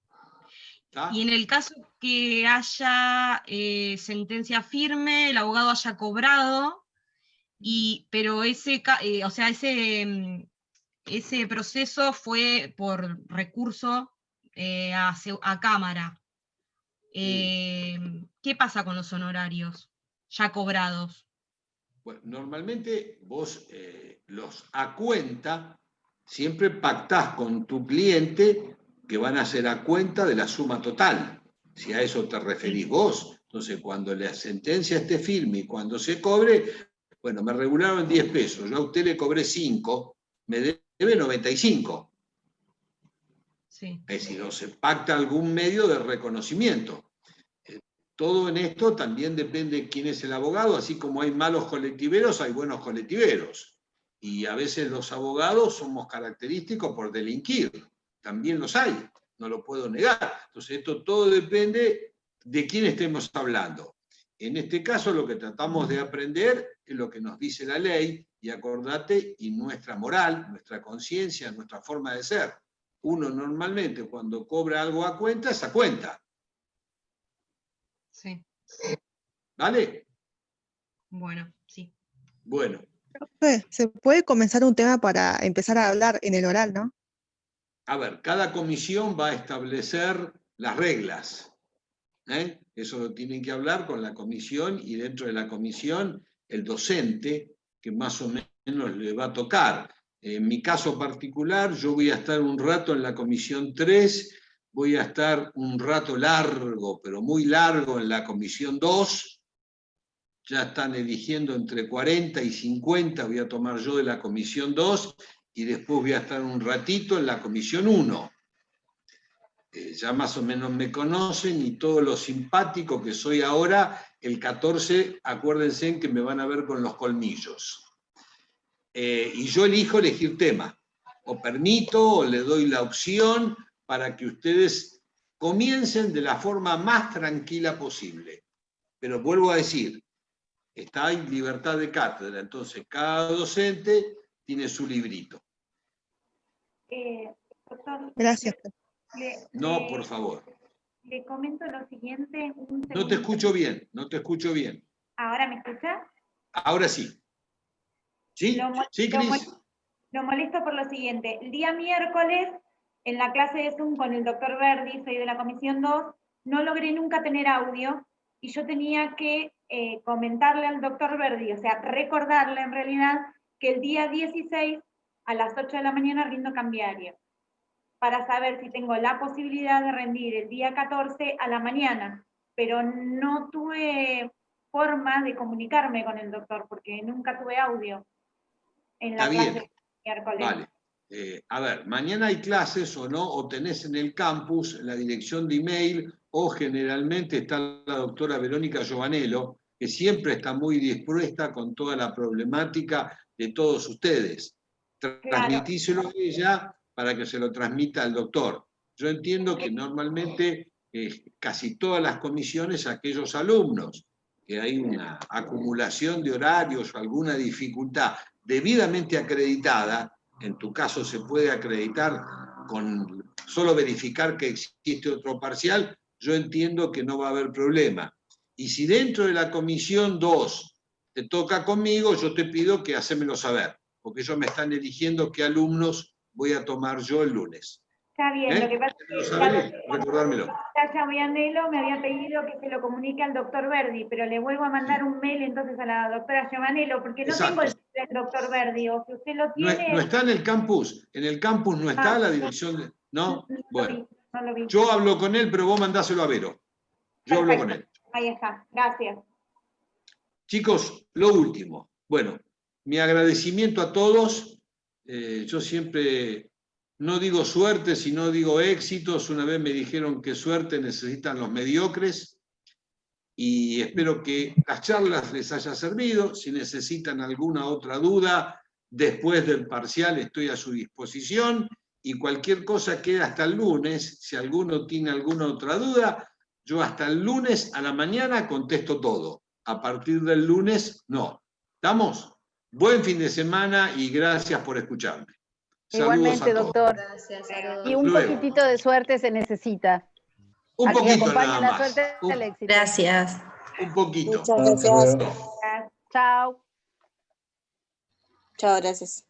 ¿Está? Y en el caso que haya sentencia firme, el abogado haya cobrado, pero ese proceso fue por recurso a Cámara. ¿Qué pasa con los honorarios ya cobrados? Bueno, normalmente vos los a cuenta, siempre pactás con tu cliente que van a ser a cuenta de la suma total, si a eso te referís vos. Entonces, cuando la sentencia esté firme y cuando se cobre, bueno, me regularon 10 pesos, yo a usted le cobré 5, me debe 95. Sí. Es decir, no se pacta algún medio de reconocimiento. Todo en esto también depende de quién es el abogado, así como hay malos colectiveros, hay buenos colectiveros. Y a veces los abogados somos característicos por delinquir. También los hay, no lo puedo negar. Entonces esto todo depende de quién estemos hablando. En este caso lo que tratamos de aprender es lo que nos dice la ley, y acordate, y nuestra moral, nuestra conciencia, nuestra forma de ser. Uno normalmente cuando cobra algo a cuenta, es a cuenta. Sí. ¿Vale? Bueno, sí. Bueno. Profe, se puede comenzar un tema para empezar a hablar en el oral, ¿no? A ver, cada comisión va a establecer las reglas. Eso lo tienen que hablar con la comisión, y dentro de la comisión el docente, que más o menos le va a tocar. En mi caso particular, yo voy a estar un rato en la comisión 3, voy a estar un rato largo, pero muy largo, en la comisión 2. Ya están eligiendo entre 40 y 50, voy a tomar yo de la comisión 2, y después voy a estar un ratito en la comisión 1. Ya más o menos me conocen, y todo lo simpático que soy ahora, el 14, acuérdense en que me van a ver con los colmillos. Y yo elijo elegir tema, o permito, o le doy la opción para que ustedes comiencen de la forma más tranquila posible. Pero vuelvo a decir, está en libertad de cátedra, entonces cada docente tiene su librito. Doctor, Gracias. No, por favor. Le comento lo siguiente. No te escucho bien, no te escucho bien. ¿Ahora me escucha? Ahora sí. ¿Sí? ¿Sí, Cris? Lo molesto por lo siguiente. El día miércoles, en la clase de Zoom con el doctor Verdi, soy de la comisión 2, no logré nunca tener audio, y yo tenía que comentarle al doctor Verdi, o sea, recordarle en realidad, que el día 16 a las 8 de la mañana rindo cambiario, para saber si tengo la posibilidad de rendir el día 14 a la mañana, pero no tuve forma de comunicarme con el doctor, porque nunca tuve audio en la clase de miércoles. Vale. A ver, mañana hay clases o no, o tenés en el campus la dirección de email, o generalmente está la doctora Verónica Giovanello, que siempre está muy dispuesta con toda la problemática de todos ustedes. Transmitíselo a ella para que se lo transmita al doctor. Yo entiendo que normalmente casi todas las comisiones, aquellos alumnos que hay una acumulación de horarios o alguna dificultad debidamente acreditada, en tu caso se puede acreditar con solo verificar que existe otro parcial, yo entiendo que no va a haber problema. Y si dentro de la comisión 2 te toca conmigo, yo te pido que hacémelo saber, porque ellos me están eligiendo qué alumnos voy a tomar yo el lunes. Está bien, lo que pasa es que recordármelo. Giovanello me había pedido que se lo comunique al doctor Verdi, pero le vuelvo a mandar un mail entonces a la doctora Giovanello, porque no tengo el doctor Verdi, o si usted lo tiene... No está en el campus no está la dirección de... ¿No? Bueno, yo hablo con él, pero vos mandáselo a Vero. Yo hablo con él. Ahí está, gracias. Chicos, lo último. Bueno, mi agradecimiento a todos. Yo siempre no digo suerte, sino digo éxitos. Una vez me dijeron que suerte necesitan los mediocres, y espero que las charlas les haya servido. Si necesitan alguna otra duda, después del parcial estoy a su disposición, y cualquier cosa queda hasta el lunes. Si alguno tiene alguna otra duda, yo hasta el lunes a la mañana contesto todo. A partir del lunes, no. ¿Estamos? Buen fin de semana y gracias por escucharme. Igualmente, doctor. Gracias, saludos. Y un poquitito de suerte se necesita. Un Aquí poquito acompaña nada la más. suerte del éxito. Gracias. Un poquito. Muchas gracias. Chao. Chao, gracias.